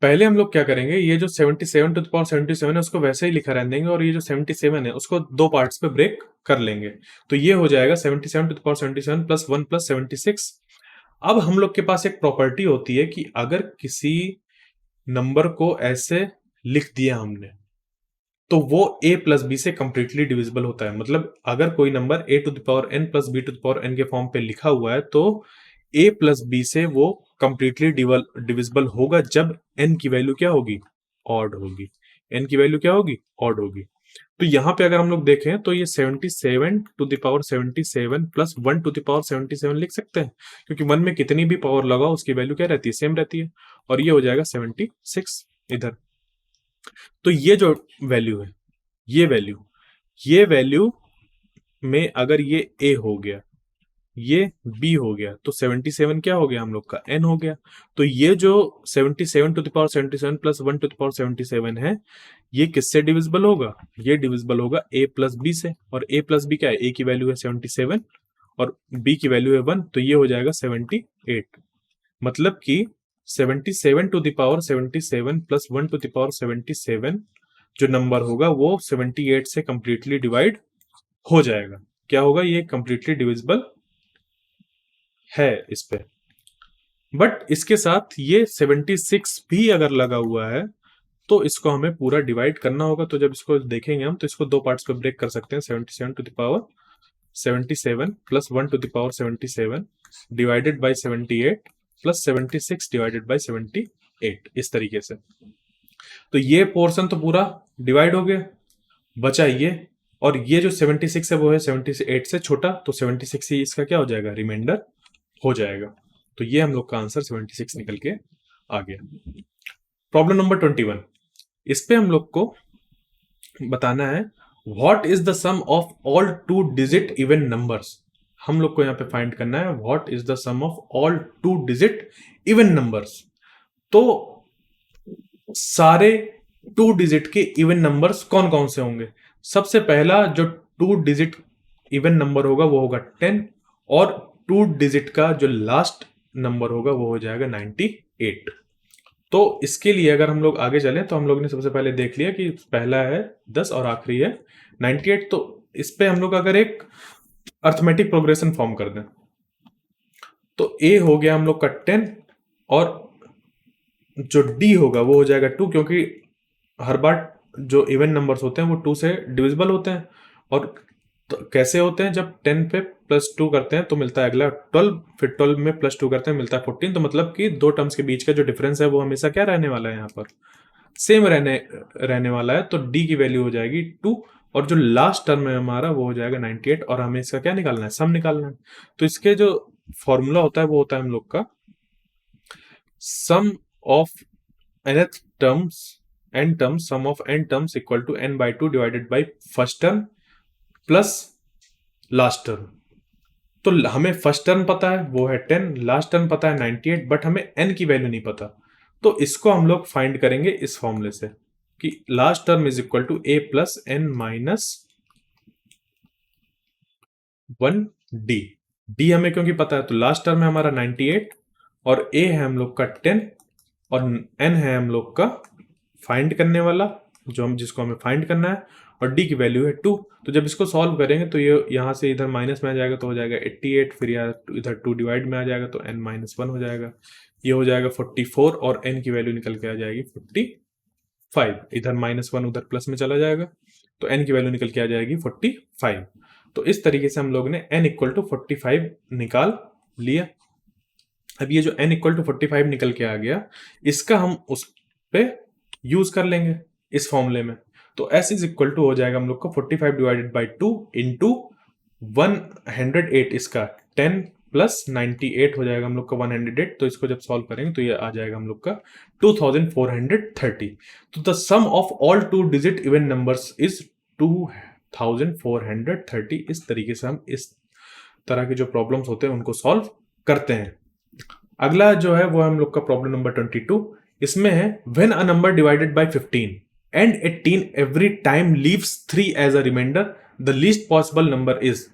पहले हम लोग क्या करेंगे, ये जो 77 टू द पावर 77 है उसको वैसे ही लिखा रहने देंगे और ये जो 77 है उसको दो पार्ट्स पे ब्रेक कर लेंगे। तो ये हो जाएगा 77 to the power 77 plus 1 plus 76। अब हम लोग के पास एक प्रॉपर्टी होती है कि अगर किसी नंबर को ऐसे लिख दिया हमने तो वो a प्लस बी से कंप्लीटली डिविजिबल होता है। मतलब अगर कोई number a to the power n plus b to the power n के फॉर्म पे लिखा हुआ है तो a प्लस बी से वो कंप्लीटली डिविजिबल होगा जब n की वैल्यू क्या होगी, ऑड होगी। n की वैल्यू क्या होगी, ऑड होगी। तो यहां पे अगर हम लोग देखें तो ये 77 to the power 77 plus 1 to the power 77 लिख सकते हैं, क्योंकि 1 में कितनी भी पावर लगाओ उसकी वैल्यू क्या रहती है, सेम रहती है। और ये हो जाएगा 76 इधर। तो ये जो वैल्यू है ये वैल्यू में अगर ये a हो गया ये b हो गया तो 77 क्या हो गया हम लोग का n हो गया। तो ये जो 77 to the power 77 plus 1 to the power 77 है ये किससे डिविजिबल होगा, ये डिविजिबल होगा a प्लस बी से। और a प्लस बी क्या है, a की वैल्यू है 77 और b की वैल्यू है 1, तो ये हो जाएगा 78। मतलब कि 77 to the power 77 plus 1 to the power 77 जो नंबर होगा वो 78 से कंप्लीटली डिवाइड हो जाएगा। क्या होगा, ये कंप्लीटली डिविजिबल है इस पे। बट इसके साथ ये 76 भी अगर लगा हुआ है तो इसको हमें पूरा डिवाइड करना होगा। तो जब इसको देखेंगे हम तो इसको दो पार्ट्स पे ब्रेक कर सकते हैं। 77 to the power 77 plus 1 to the power 77 divided by 78 plus 76 divided by 78, इस तरीके से। तो ये पोर्शन तो पूरा डिवाइड हो गया, बचा ये, और ये जो 76 है वो है 78 से छोटा, तो 76 ही इसका क्या हो जाएगा, रिमाइंडर हो जाएगा। तो ये हम लोग का आंसर 76 निकल के आ गया। प्रॉब्लम नंबर 21, इस पे हम लोग को बताना है what is the sum of all 2 digit even numbers. हम लोग को यहाँ पे फाइंड करना है what is the sum of all 2 digit even numbers. तो सारे 2 डिजिट के इवन नंबर्स कौन कौन से होंगे। सबसे पहला जो 2 डिजिट इवन नंबर होगा वो होगा 10, और 2 डिजिट का जो लास्ट नंबर होगा वो हो जाएगा 98। तो इसके लिए अगर हम लोग आगे चलें तो हम लोग ने सबसे पहले देख लिया कि पहला है 10 और आखिरी है 98। तो इस पे हम लोग अगर एक अर्थमेटिक प्रोग्रेशन फॉर्म कर दें तो ए हो गया हम लोग का 10 और जो डी होगा वो हो जाएगा 2, क्योंकि हर बार जो इवन नंबर्स होते हैं वो 2 से डिविजिबल होते हैं। और तो कैसे होते हैं, जब 10 पे +2 करते हैं तो मिलता है अगला 12, फिर 12 में +2 करते हैं मिलता है 14। तो मतलब कि दो टर्म्स के बीच का जो डिफरेंस है वो हमेशा क्या रहने वाला है, यहाँ पर सेम रहने वाला है। तो डी की वैल्यू हो जाएगी 2, और जो लास्ट टर्म है हमारा वो हो जाएगा 98, और हमें इसका क्या निकालना है, सम निकालना है। तो इसके जो फॉर्मूला होता है वो होता है हम लोग का sum of nth terms n terms, sum of n terms equal to n/2 divided by first term plus last term. तो हमें फर्स्ट टर्म पता है वो है 10, लास्ट टर्म पता है 98, बट हमें n की वैल्यू नहीं पता। तो इसको हम लोग फाइंड करेंगे इस फॉर्मूले से कि last term is equal to a plus n minus 1d। d हमें क्योंकि पता है, तो लास्ट टर्म है हमारा 98 और a है हम लोग का 10 और n है हम लोग का फाइंड करने वाला, जिसको हमें फाइंड करना है, और d की वैल्यू है 2। तो जब इसको सॉल्व करेंगे तो ये यहाँ से इधर माइनस में आ जाएगा तो हो जाएगा 88, फिर इधर 2 डिवाइड में आ जाएगा तो n-1 हो जाएगा, ये हो जाएगा 44, और n की वैल्यू निकल के आ जाएगी 45। इधर -1 उधर प्लस में चला जाएगा तो n की वैल्यू निकल के आ जाएगी 45। तो इस तरीके से हम लोग ने n इक्वल टू 45 निकाल लिया। अब ये जो n इक्वल टू 45 निकल के आ गया, इसका हम उस पे यूज कर लेंगे इस फॉर्मूले में। तो s इज इक्वल टू हो जाएगा हम लोग को 45 डिवाइडेड बाई 2 इंटू 108, इसका 10 प्लस 98 हो जाएगा हम लोग का 108। तो इसको जब सॉल्व करेंगे तो ये आ जाएगा हम लोग का 2430। तो the sum of all 2 digit even numbers is 2430। इस तरीके से हम इस तरह के जो प्रॉब्लम्स होते हैं उनको सॉल्व करते हैं। अगला जो है वो हम लोग का प्रॉब्लम नंबर 22। इसमें है when a number divided by 15 and 18 every time leaves 3 as a remainder, the least possible number is.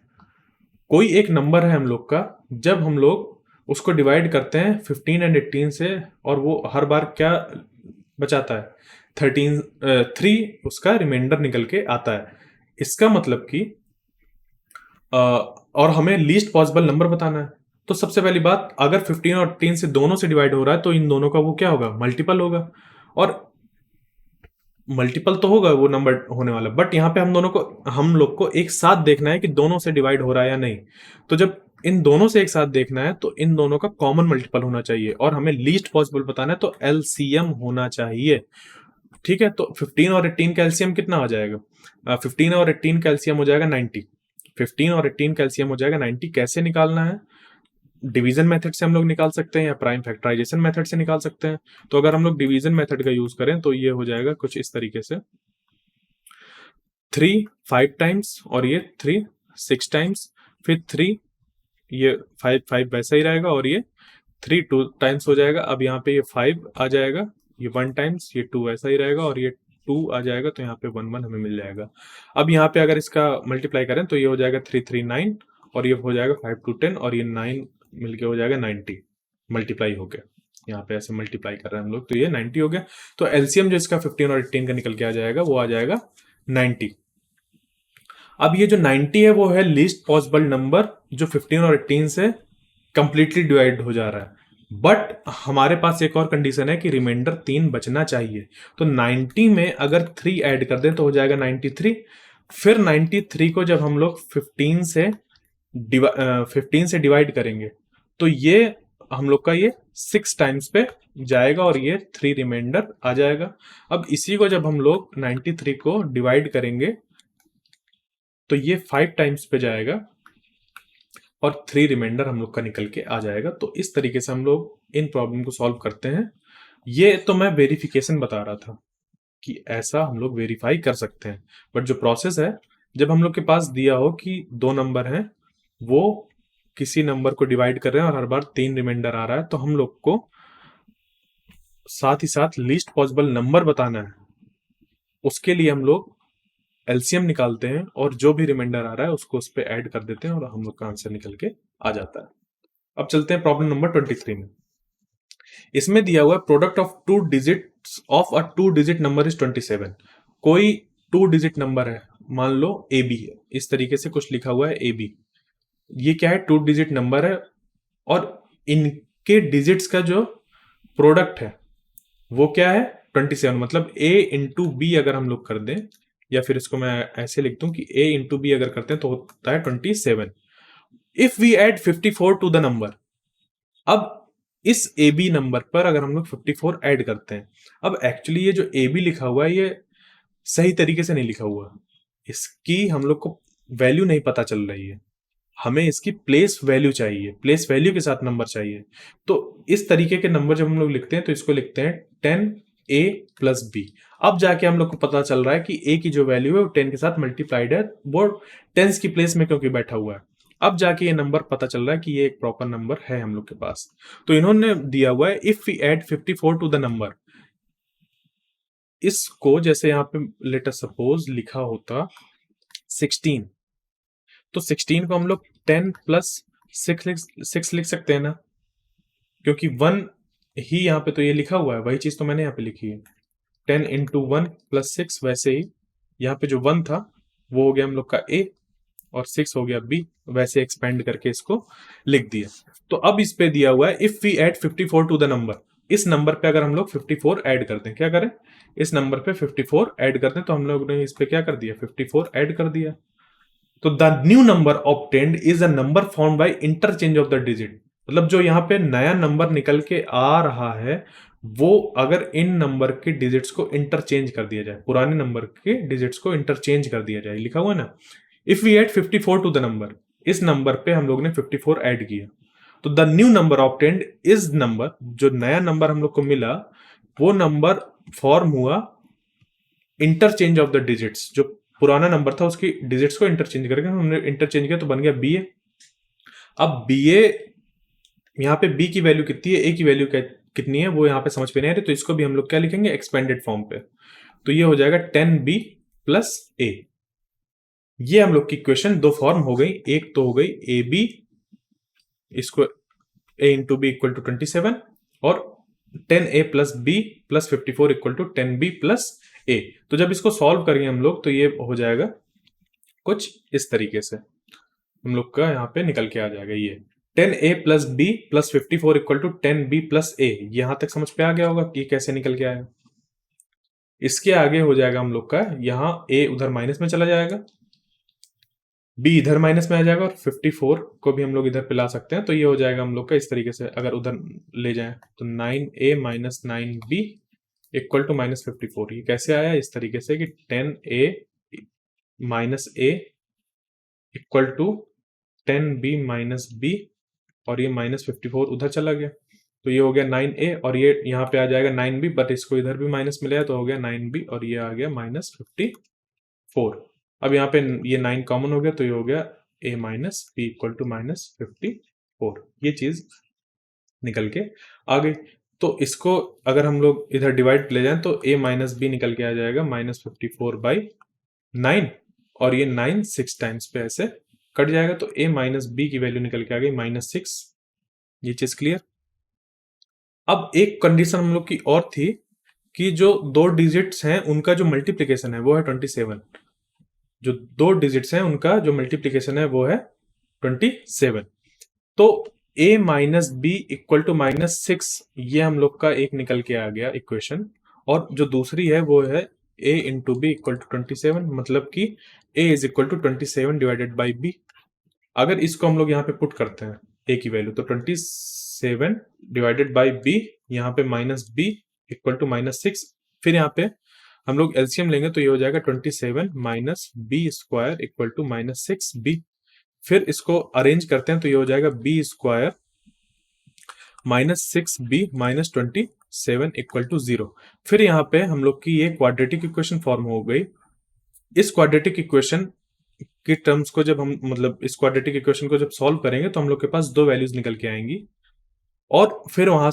कोई एक नंबर है हम लोग का, जब हम लोग उसको डिवाइड करते हैं 15 एंड 18 से, और वो हर बार क्या बचाता है, 3 उसका रिमाइंडर निकल के आता है। इसका मतलब कि और हमें लीस्ट पॉसिबल नंबर बताना है। तो सबसे पहली बात, अगर 15 और 18 से दोनों से डिवाइड हो रहा है तो इन दोनों का वो क्या होगा, मल्टीपल होगा। और मल्टीपल तो होगा वो नंबर होने वाला, बट यहाँ पे हम लोग को एक साथ देखना है कि दोनों से डिवाइड हो रहा है या नहीं। तो जब इन दोनों से एक साथ देखना है तो इन दोनों का कॉमन मल्टीपल होना चाहिए, और हमें लीस्ट पॉसिबल बताना है तो एलसीएम होना चाहिए। ठीक है, तो 15 और 18 का एलसीएम कितना हो जाएगा, 15 और 18 का एलसीएम हो जाएगा 90। 15 और 18 का एलसीएम हो जाएगा 90। कैसे निकालना है, डिवीजन मेथड से हम लोग निकाल सकते हैं या प्राइम फैक्टराइजेशन मेथड से निकाल सकते हैं। तो अगर हम लोग डिवीजन मेथड का यूज करें तो ये हो जाएगा कुछ इस तरीके से, 3 5 टाइम्स और ये 3 6 टाइम्स, फिर 3 ये 5 5 वैसा ही रहेगा, और ये 3 2 टाइम्स हो जाएगा। अब यहाँ पे ये 5 आ जाएगा, ये 1 टाइम्स, ये 2 वैसा ही रहेगा, और ये 2 आ जाएगा, तो यहाँ पे 1 1 हमें मिल जाएगा। अब यहाँ पे अगर इसका मल्टीप्लाई करें तो ये हो जाएगा 3 3 9, और ये हो जाएगा 5 2 10, और ये 9 मिलके हो जाएगा 90 मल्टीप्लाई हो गया। यहाँ पे ऐसे मल्टीप्लाई कर रहे हैं हम लोग, तो ये 90 हो गया। तो एलसीएम जो इसका 15 और 18 का निकल के आ जाएगा वो आ जाएगा 90। अब ये जो 90 है वो है लीस्ट पॉसिबल नंबर जो 15 और 18 से कंप्लीटली डिवाइड हो जा रहा है। बट हमारे पास एक और कंडीशन है कि रिमाइंडर 3 बचना चाहिए। तो 90 में अगर 3 ऐड कर दें तो हो जाएगा 93। फिर 93 को जब हम लोग 15 से डिवाइड करेंगे तो ये हम लोग का ये 6 टाइम्स पे जाएगा, और ये 3 रिमाइंडर आ जाएगा। अब इसी को जब हम लोग 93 को डिवाइड करेंगे तो ये 5 टाइम्स पे जाएगा, और 3 रिमाइंडर हम लोग का निकल के आ जाएगा। तो इस तरीके से हम लोग इन प्रॉब्लम को सॉल्व करते हैं। ये तो मैं वेरिफिकेशन बता रहा था कि ऐसा हम लोग वेरीफाई कर सकते हैं, बट जो प्रोसेस है, जब हम लोग के पास दिया हो कि 2 नंबर हैं, वो किसी नंबर को डिवाइड कर रहे हैं और हर बार 3 रिमाइंडर आ रहा है, तो हम लोग को साथ ही साथ लीस्ट पॉसिबल नंबर बताना है। उसके लिए हम लोग एलसीएम निकालते हैं, और जो भी रिमाइंडर आ रहा है उसको उस पर ऐड कर देते हैं, और हम लोग का आंसर निकल के आ जाता है। अब चलते हैं प्रॉब्लम नंबर 23 में। इसमें दिया हुआ है product of 2 digits of a 2 digit number is 27। कोई 2 डिजिट नंबर है, मान लो ए बी है, इस तरीके से कुछ लिखा हुआ है ए बी। ये क्या है, 2 डिजिट नंबर है, और इनके डिजिट्स का जो प्रोडक्ट है वो क्या है 27, मतलब a इंटू बी अगर हम लोग कर दें, या फिर इसको मैं ऐसे लिख दूं कि a इंटू बी अगर करते हैं तो होता है 27। If we add 54 to the number, अब इस ए बी नंबर पर अगर हम लोग 54 ऐड करते हैं, अब एक्चुअली ये जो ए बी लिखा हुआ है ये सही तरीके से नहीं लिखा हुआ, इसकी हम लोग को वैल्यू नहीं पता चल रही है, हमें इसकी प्लेस वैल्यू चाहिए, प्लेस वैल्यू के साथ नंबर चाहिए। तो इस तरीके के नंबर जब हम लोग लिखते हैं तो इसको लिखते हैं 10a प्लस बी। अब जाके हम लोग को पता चल रहा है कि a की जो वैल्यू है वो 10 के साथ मल्टीप्लाइड है, वो टेंस की प्लेस में क्योंकि बैठा हुआ है। अब जाके ये नंबर पता चल रहा है कि ये एक प्रॉपर नंबर है हम लोग के पास। तो इन्होंने दिया हुआ है if we add 54 to the number, इसको जैसे यहाँ पे लेट अस सपोज लिखा होता 16, तो 16 को हम लोग 10 प्लस 6 लिख सकते हैं ना, क्योंकि 1 ही यहाँ पे तो ये लिखा हुआ है, वही चीज तो मैंने यहाँ पे लिखी है 10 इंटू 1 प्लस 6। वैसे ही यहाँ पे जो 1 था वो हो गया हम लोग का a और 6 हो गया b, वैसे एक्सपेंड करके इसको लिख दिया। तो अब इस पे दिया हुआ है if we add 54 to the number, इस नंबर पे अगर हम लोग 54 ऐड करते हैं, क्या करें, इस नंबर पे 54 ऐड करते हैं, तो हम लोग ने इस पे क्या कर दिया 54 ऐड कर दिया। तो the new number obtained is a number form by interchange of the digit, मतलब जो यहाँ पे नया नंबर निकल के आ रहा है वो अगर इन नंबर के डिजिट्स को इंटरचेंज कर दिया जाए, पुराने नंबर के डिजिट्स को इंटरचेंज कर दिया जाए, लिखा हुआ ना। If we add 54 to the number, इस नंबर पे हम लोग ने 54 ऐड किया, तो the new number obtained is number, जो नया नंबर हम लोग को मिला वो नंबर फॉर्म हुआ इंटरचेंज ऑफ द डिजिट्स, जो पुराना नंबर था उसकी डिजिट्स को इंटरचेंज करके हमने इंटरचेंज किया तो बन गया बी ए। अब बी ए, यहाँ पे बी की वैल्यू कितनी है, ए की वैल्यू कितनी है वो यहाँ पे समझ पे नहीं आ रही, तो इसको भी हम लोग क्या लिखेंगे एक्सपेंडेड फॉर्म पे, तो ये हो जाएगा 10b प्लस ए। ये हम लोग की इक्वेशन दो फॉर्म हो गई, एक तो हो गई ए बी, इसको a into B equal to 27, और 10a plus B plus 54 equal to 10b plus a। तो जब इसको सॉल्व करेंगे हम लोग तो ये हो जाएगा कुछ इस तरीके से, हम लोग का यहाँ पे निकल के आ जाएगा ये 10a plus B plus 54 equal to 10b plus a। यहां तक समझ पे आ गया होगा कि कैसे निकल के आएगा। इसके आगे हो जाएगा हम लोग का यहाँ a उधर माइनस में चला जाएगा, b इधर माइनस में आ जाएगा, और 54 को भी हम लोग इधर पे ला सकते हैं, तो ये हो जाएगा हम लोग का इस तरीके से, अगर उधर ले जाएं तो 9a minus 9b equal to minus 54। ये कैसे आया, इस तरीके से कि 10a minus a equal to 10b minus b, और ये माइनस 54 उधर चला गया, तो ये हो गया 9a, और ये यहाँ पे आ जाएगा 9b, बट इसको इधर भी माइनस मिला है तो हो गया 9b, और ये आ गया माइनस 54। अब यहाँ पे ये 9 कॉमन हो गया तो ये हो गया a minus B equal to minus 54। ये चीज निकल के आ गई। तो इसको अगर हम लोग इधर डिवाइड ले जाएं तो a माइनस बी निकल के आ जाएगा माइनस 54 बाई 9, और ये 9 6 टाइम्स पे ऐसे कट जाएगा, तो a माइनस बी की वैल्यू निकल के आ गई माइनस 6। ये चीज क्लियर। अब एक कंडीशन हम लोग की और थी कि जो दो डिजिट्स हैं उनका जो मल्टीप्लीकेशन है वो है 27, जो दो डिजिट्स हैं उनका जो मल्टीप्लीकेशन है वो है 27। तो a minus B equal to minus 6, ये हम लोग का एक निकल के आ गया इक्वेशन, और जो दूसरी है वो है a into B equal to 27, मतलब कि a is equal to 27 divided by b। अगर इसको हम लोग यहाँ पे पुट करते हैं a की वैल्यू, तो 27 डिवाइडेड बाई b, यहाँ पे minus b equal to minus 6, फिर यहाँ पे हम लोग एलसीएम लेंगे तो ये हो जाएगा 27 minus B square equal to minus 6b। फिर इसको अरेंज करते हैं तो ये हो जाएगा B square minus 6b minus 27 equal to 0। फिर यहाँ पे हम लोग की ये क्वाड्रेटिक इक्वेशन फॉर्म हो गई। इस क्वाड्रेटिक इक्वेशन की टर्म्स को जब हम, मतलब इस क्वाड्रेटिक इक्वेशन को जब सॉल्व करेंगे तो हम लोग के पास दो वैल्यूज निकल के आएंगी, और फिर वहां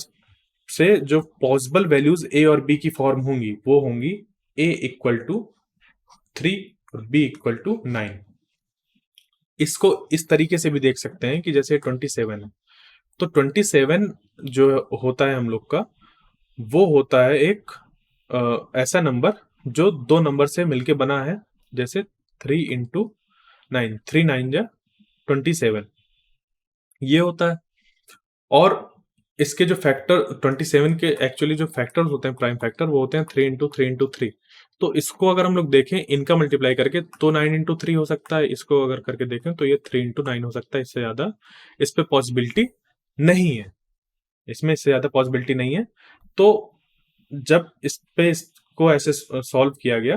से जो पॉसिबल वैल्यूज a और b की फॉर्म होंगी वो होंगी a इक्वल टू 3 और b इक्वल टू 9। इसको इस तरीके से भी देख सकते हैं कि जैसे 27 है, तो 27 जो होता है हम लोग का वो होता है एक ऐसा नंबर जो दो नंबर से मिलके बना है, जैसे 3 इंटू 9, 3 9 जा 27, ये होता है। और इसके जो फैक्टर 27 के एक्चुअली जो फैक्टर्स होते हैं, प्राइम फैक्टर, वो होते हैं 3 इंटू 3 इंटू 3। तो इसको अगर हम लोग देखें इनका मल्टीप्लाई करके तो 9 इंटू 3 हो सकता है, इसको अगर करके देखें तो ये 3 इंटू 9 हो सकता है। इससे ज्यादा इस पे पॉसिबिलिटी नहीं है, इसमें इससे ज्यादा पॉसिबिलिटी नहीं है। तो जब इस पे इसको ऐसे सॉल्व किया गया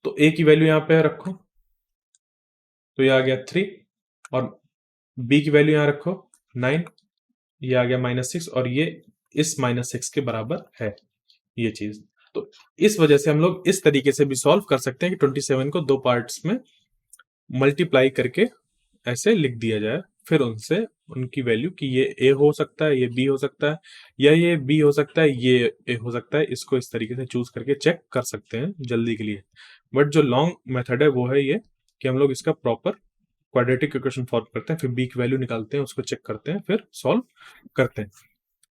तो ए की वैल्यू यहाँ पे रखो तो ये आ गया 3, और बी की वैल्यू यहाँ रखो 9, ये आ गया -6, और ये इस -6 के बराबर है ये चीज। तो इस वजह से हम लोग इस तरीके से भी सॉल्व कर सकते हैं कि 27 को दो पार्ट्स में मल्टीप्लाई करके ऐसे लिख दिया जाए, फिर उनसे उनकी वैल्यू कि ये ए हो सकता है, ये बी हो सकता है, या ये बी हो सकता है, ये ए हो सकता है। इसको इस तरीके से चूज करके चेक कर सकते हैं जल्दी के लिए। बट जो लॉन्ग मेथड है वो है ये कि हम लोग इसका प्रॉपर क्वाड्रेटिक इक्वेशन फॉर्म करते हैं, फिर बी की वैल्यू निकालते हैं, उसको चेक करते हैं, फिर सॉल्व करते हैं।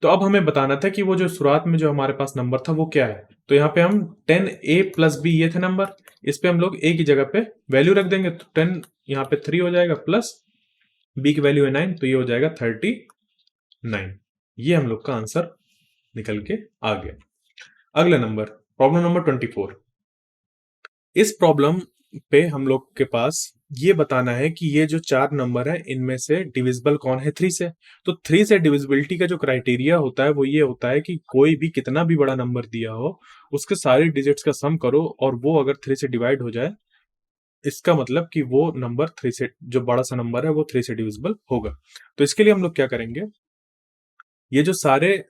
तो अब हमें बताना था कि वो जो शुरुआत में जो हमारे पास नंबर था वो क्या है। तो यहाँ पे हम 10a प्लस बी ये थे नंबर, इस पे हम लोग a की जगह पे वैल्यू रख देंगे, तो 10 यहाँ पे 3 हो जाएगा, प्लस b की वैल्यू है 9, तो ये हो जाएगा 39। ये हम लोग का आंसर निकल के आ गया। अगला नंबर, प्रॉब्लम नंबर 24। इस प्रॉब्लम पे हम लोग के पास ये बताना है कि ये जो चार नंबर है इनमें से डिविजिबल कौन है 3 से। तो 3 से डिविजिबिलिटी का जो क्राइटेरिया होता है वो ये होता है कि कोई भी कितना भी बड़ा नंबर दिया हो उसके सारे डिजिट्स का सम करो, और वो अगर 3 से डिवाइड हो जाए इसका मतलब कि वो नंबर 3 से, जो बड़ा सा नंबर है वो 3 से डिविजिबल होगा। तो इसके लिए हम लोग क्या करेंगे, ये जो सारे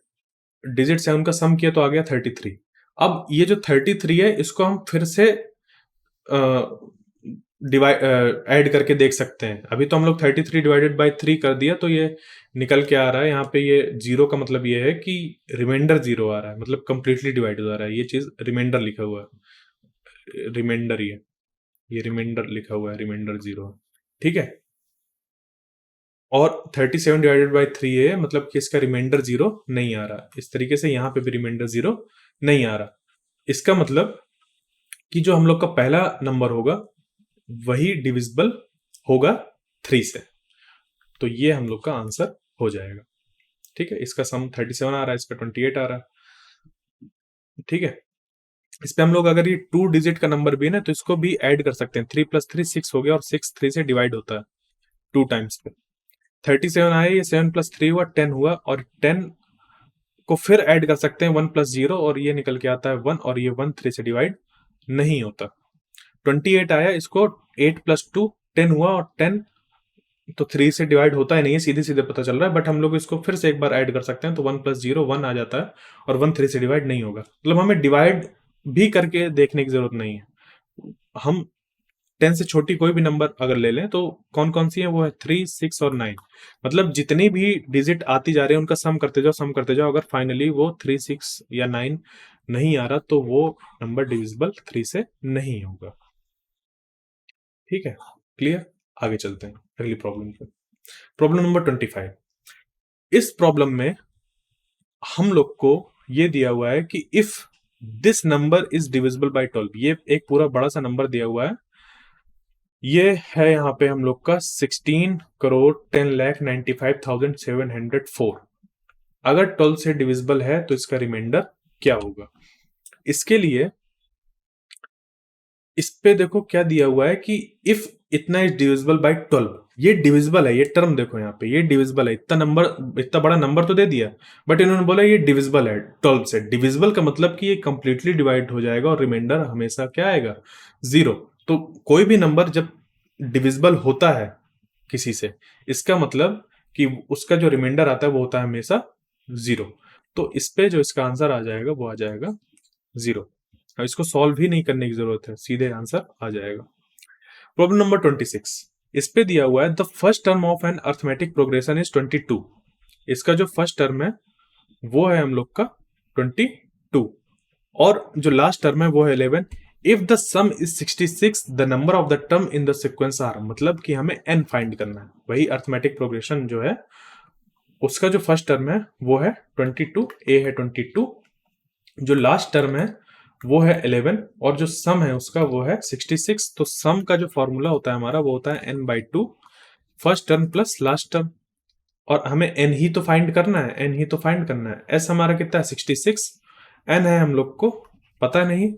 डिजिट्स हैं उनका सम किया तो आ गया 33। अब ये जो 33 है इसको हम फिर से डिवाइड ऐड करके देख सकते हैं। अभी तो हम लोग 33 डिवाइडेड बाई 3 कर दिया तो ये निकल के आ रहा है यहाँ पे, ये जीरो का मतलब ये है कि रिमाइंडर जीरो आ रहा है, मतलब कंप्लीटली डिवाइड हो रहा है। ये चीज रिमाइंडर लिखा हुआ है, रिमाइंडर ये रिमाइंडर लिखा हुआ है, रिमाइंडर जीरो, ठीक है। और 37 डिवाइडेड बाई 3 है, मतलब कि इसका रिमाइंडर जीरो नहीं आ रहा। इस तरीके से यहाँ पे भी रिमाइंडर जीरो नहीं आ रहा। इसका मतलब कि जो हम लोग का पहला नंबर होगा वही डिविजिबल होगा 3 से। तो ये हम लोग का आंसर हो जाएगा, ठीक है। इसका सम 37 आ रहा है, इसका 28 आ रहा है, ठीक है। इस पे हम लोग अगर ये 2 डिजिट का नंबर भी है ना तो इसको भी ऐड कर सकते हैं। 3 प्लस 3 6 हो गया, और 6 3 से डिवाइड होता है 2 टाइम्स पे। 37 आया, ये 7 प्लस 3 हुआ 10 हुआ, और 10 को फिर ऐड कर सकते हैं 1 प्लस 0, और ये निकल के आता है 1, और ये 1 3 से डिवाइड नहीं होता। 28 आया, इसको 8 प्लस 2 10 हुआ, और 10 तो 3 से डिवाइड होता है नहीं है, सीधे सीधे पता चल रहा है, बट हम लोग इसको फिर से एक बार ऐड कर सकते हैं तो 1 प्लस 0 1 आ जाता है, और 1 3 से डिवाइड नहीं होगा। मतलब हमें डिवाइड भी करके देखने की जरूरत नहीं है। हम 10 से छोटी कोई भी नंबर अगर ले लें तो कौन कौन सी है, वो है 3 6 और 9। मतलब जितनी भी डिजिट आती जा रही है उनका सम करते जाओ, सम करते जाओ। अगर फाइनली वो 3 6 या 9 नहीं आ रहा तो वो नंबर डिविजिबल 3 से नहीं होगा, ठीक है। क्लियर, आगे चलते हैं अगली प्रॉब्लम पे। Problem number 25। इस प्रॉब्लम में हम लोग को ये दिया हुआ है कि if this number is divisible bye 12, ये एक पूरा बड़ा सा नंबर दिया हुआ है। ये है यहाँ पे हम लोग का 16,10,95,704। अगर 12 से डिविजिबल है तो इसका रिमाइंडर क्या होगा। इसके लिए इस पे देखो क्या दिया हुआ है कि इफ इतना इज डिविजिबल बाय 12, ये डिविजिबल है, ये टर्म देखो यहाँ पे, ये डिविजिबल है। इतना नंबर, इतना बड़ा नंबर तो दे दिया, बट इन्होंने बोला ये डिविजिबल है 12 से। डिविजिबल का मतलब कि ये कंप्लीटली डिवाइड हो जाएगा और रिमाइंडर हमेशा क्या आएगा, जीरो। तो कोई भी नंबर जब डिविजिबल होता है किसी से, इसका मतलब कि उसका जो रिमाइंडर आता है वो होता है हमेशा जीरो। तो इस पे जो इसका आंसर आ जाएगा वो आ जाएगा जीरो। अब इसको सॉल्व ही नहीं करने की जरूरत है, सीधे आंसर आ जाएगा। Problem number 26। इस पे दिया हुआ है the first term of an arithmetic progression is 22। इसका जो फर्स्ट टर्म है वो है हम लोग का 22, और जो लास्ट टर्म है वो है 11। If the sum is 66 the number of the term in the sequence are, मतलब कि हमें n फाइंड करना है। वही अर्थमेटिक प्रोग्रेशन जो है उसका जो फर्स्ट टर्म है वो है 22, a है 22, जो लास्ट टर्म है वो है 11, और जो सम है उसका वो है 66। तो सम का जो फॉर्मूला होता है हमारा वो होता है n/2, first term plus last term. और हमें n ही तो फाइंड करना है, n ही तो फाइंड करना है। s हमारा कितना है 66, n है हम लोग को पता नहीं,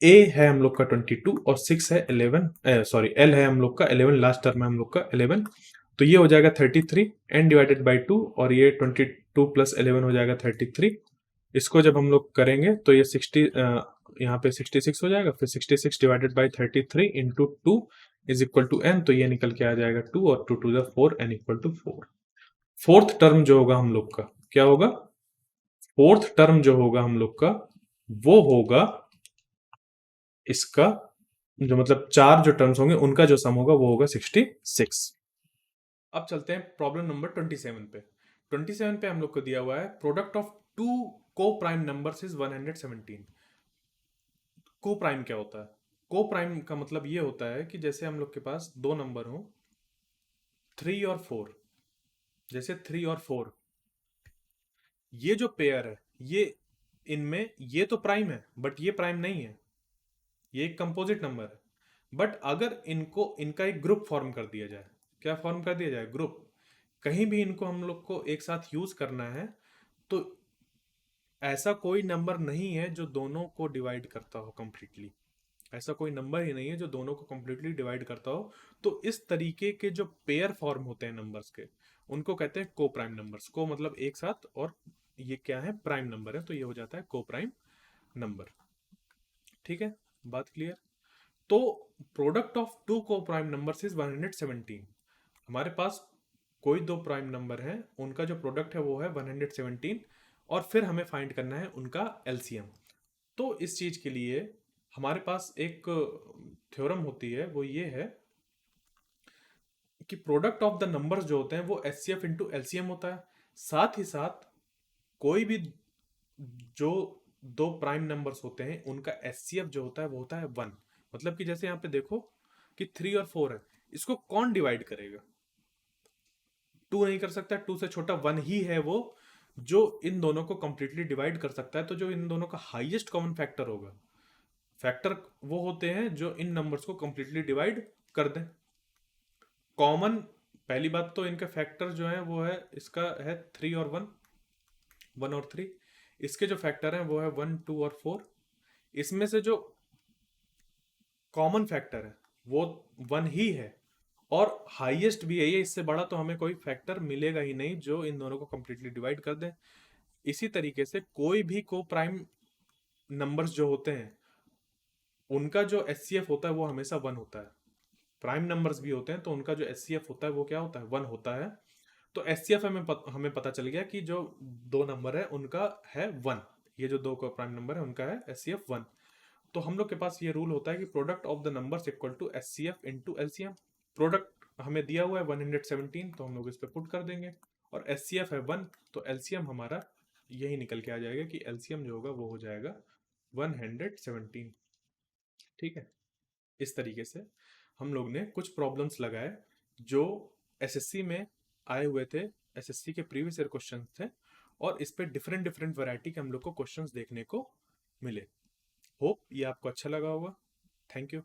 a है हम लोग का 22 और 6 है 11, सॉरी l है हम लोग का 11, लास्ट टर्म है हम लोग का 11, तो ये हो जाएगा 33 n डिवाइडेड बाई 2 और ये 22 प्लस 11 हो जाएगा 33। इसको जब हम लोग करेंगे तो ये 60 यहाँ पे 66 हो जाएगा, फिर 66 divided by 33 into 2 is equal to n, तो ये निकल के आ जाएगा 2 और 2 to the 4 n equal to 4। Fourth term जो होगा हम लोग का क्या होगा, फोर्थ टर्म जो होगा हम लोग का वो होगा इसका जो मतलब चार जो टर्म्स होंगे उनका जो सम होगा वो होगा 66। अब चलते हैं प्रॉब्लम नंबर 27 पे। 27 पे हम लोग को दिया हुआ है प्रोडक्ट ऑफ टू को प्राइम नंबर्स इज 117। को प्राइम क्या होता है? को प्राइम का मतलब ये होता है कि जैसे हम लोग के पास दो नंबर हो 3 और 4, जैसे 3 और 4 ये जो पेयर है ये इनमें ये तो प्राइम है बट ये प्राइम नहीं है, ये एक कंपोजिट नंबर है। बट अगर इनको इनका एक ग्रुप फॉर्म कर दिया जाए, क्या फॉर्म कर दिया जाए? ग्रुप। कहीं भी इनको हम लोग को एक साथ यूज करना है तो ऐसा कोई नंबर नहीं है जो दोनों को डिवाइड करता हो कंप्लीटली, ऐसा कोई नंबर ही नहीं है जो दोनों को कंप्लीटली डिवाइड करता हो। तो इस तरीके के जो पेयर फॉर्म होते हैं नंबर्स के उनको कहते हैं को प्राइम नंबर्स। को मतलब एक साथ, और ये क्या है? प्राइम नंबर है, तो ये हो जाता है को प्राइम नंबर। ठीक है, बात क्लियर? तो प्रोडक्ट ऑफ टू को प्राइम नंबर्स इज 117। हमारे पास कोई दो प्राइम नंबर हैं, उनका जो प्रोडक्ट है वो है 117 और फिर हमें फाइंड करना है उनका एलसीएम। तो इस चीज के लिए हमारे पास एक थ्योरम होती है, वो ये है कि प्रोडक्ट ऑफ द नंबर्स जो होते हैं वो एचसीएफ इंटू एलसीएम होता है। साथ ही साथ कोई भी जो दो प्राइम नंबर्स होते हैं उनका एचसीएफ जो होता है वो होता है 1। मतलब कि जैसे यहाँ पे देखो कि 3 और 4 है, इसको कौन डिवाइड करेगा? 2 नहीं कर सकता, 2 से छोटा 1 ही है वो जो इन दोनों को कंप्लीटली डिवाइड कर सकता है। तो जो इन दोनों का हाईएस्ट कॉमन फैक्टर होगा, फैक्टर वो होते हैं जो इन नंबर्स को कंप्लीटली डिवाइड कर दें। कॉमन, पहली बात तो इनका फैक्टर जो है वो है, इसका है 3 और 1, 1 और 3। इसके जो फैक्टर हैं वो है 1, 2 और 4। इसमें से जो कॉमन फैक्टर है वो 1 ही है और हाईएस्ट भी है ये, इससे बड़ा तो हमें कोई फैक्टर मिलेगा ही नहीं जो इन दोनों को कंप्लीटली डिवाइड कर दे। इसी तरीके से कोई भी को प्राइम नंबर्स जो होते हैं उनका जो एचसीएफ होता है वो हमेशा 1 होता है। प्राइम नंबर्स भी होते हैं तो उनका जो एचसीएफ होता है वो क्या होता है? 1 होता है। तो एचसीएफ हमें पता चल गया कि जो दो नंबर है उनका है 1, ये जो दो को प्राइम नंबर है उनका है एचसीएफ 1। तो हम लोग के पास ये रूल होता है कि product of the numbers equal to HCF into LCM. Product हमें दिया हुआ है 117, तो हम लोग इस पे पुट कर देंगे और एचसीएफ है 1, तो एलसीएम हमारा यही निकल के आ जाएगा कि एलसीएम जो होगा वो हो जाएगा 117। ठीक है, इस तरीके से हम लोग ने कुछ प्रॉब्लम्स लगाए जो एसएससी में आए हुए थे, एसएससी के प्रीवियस ईयर क्वेश्चन थे, और इस पे डिफरेंट डिफरेंट वैरायटी के हम लोग को क्वेश्चंस देखने को मिले। होप ये आपको अच्छा लगा होगा। Thank you.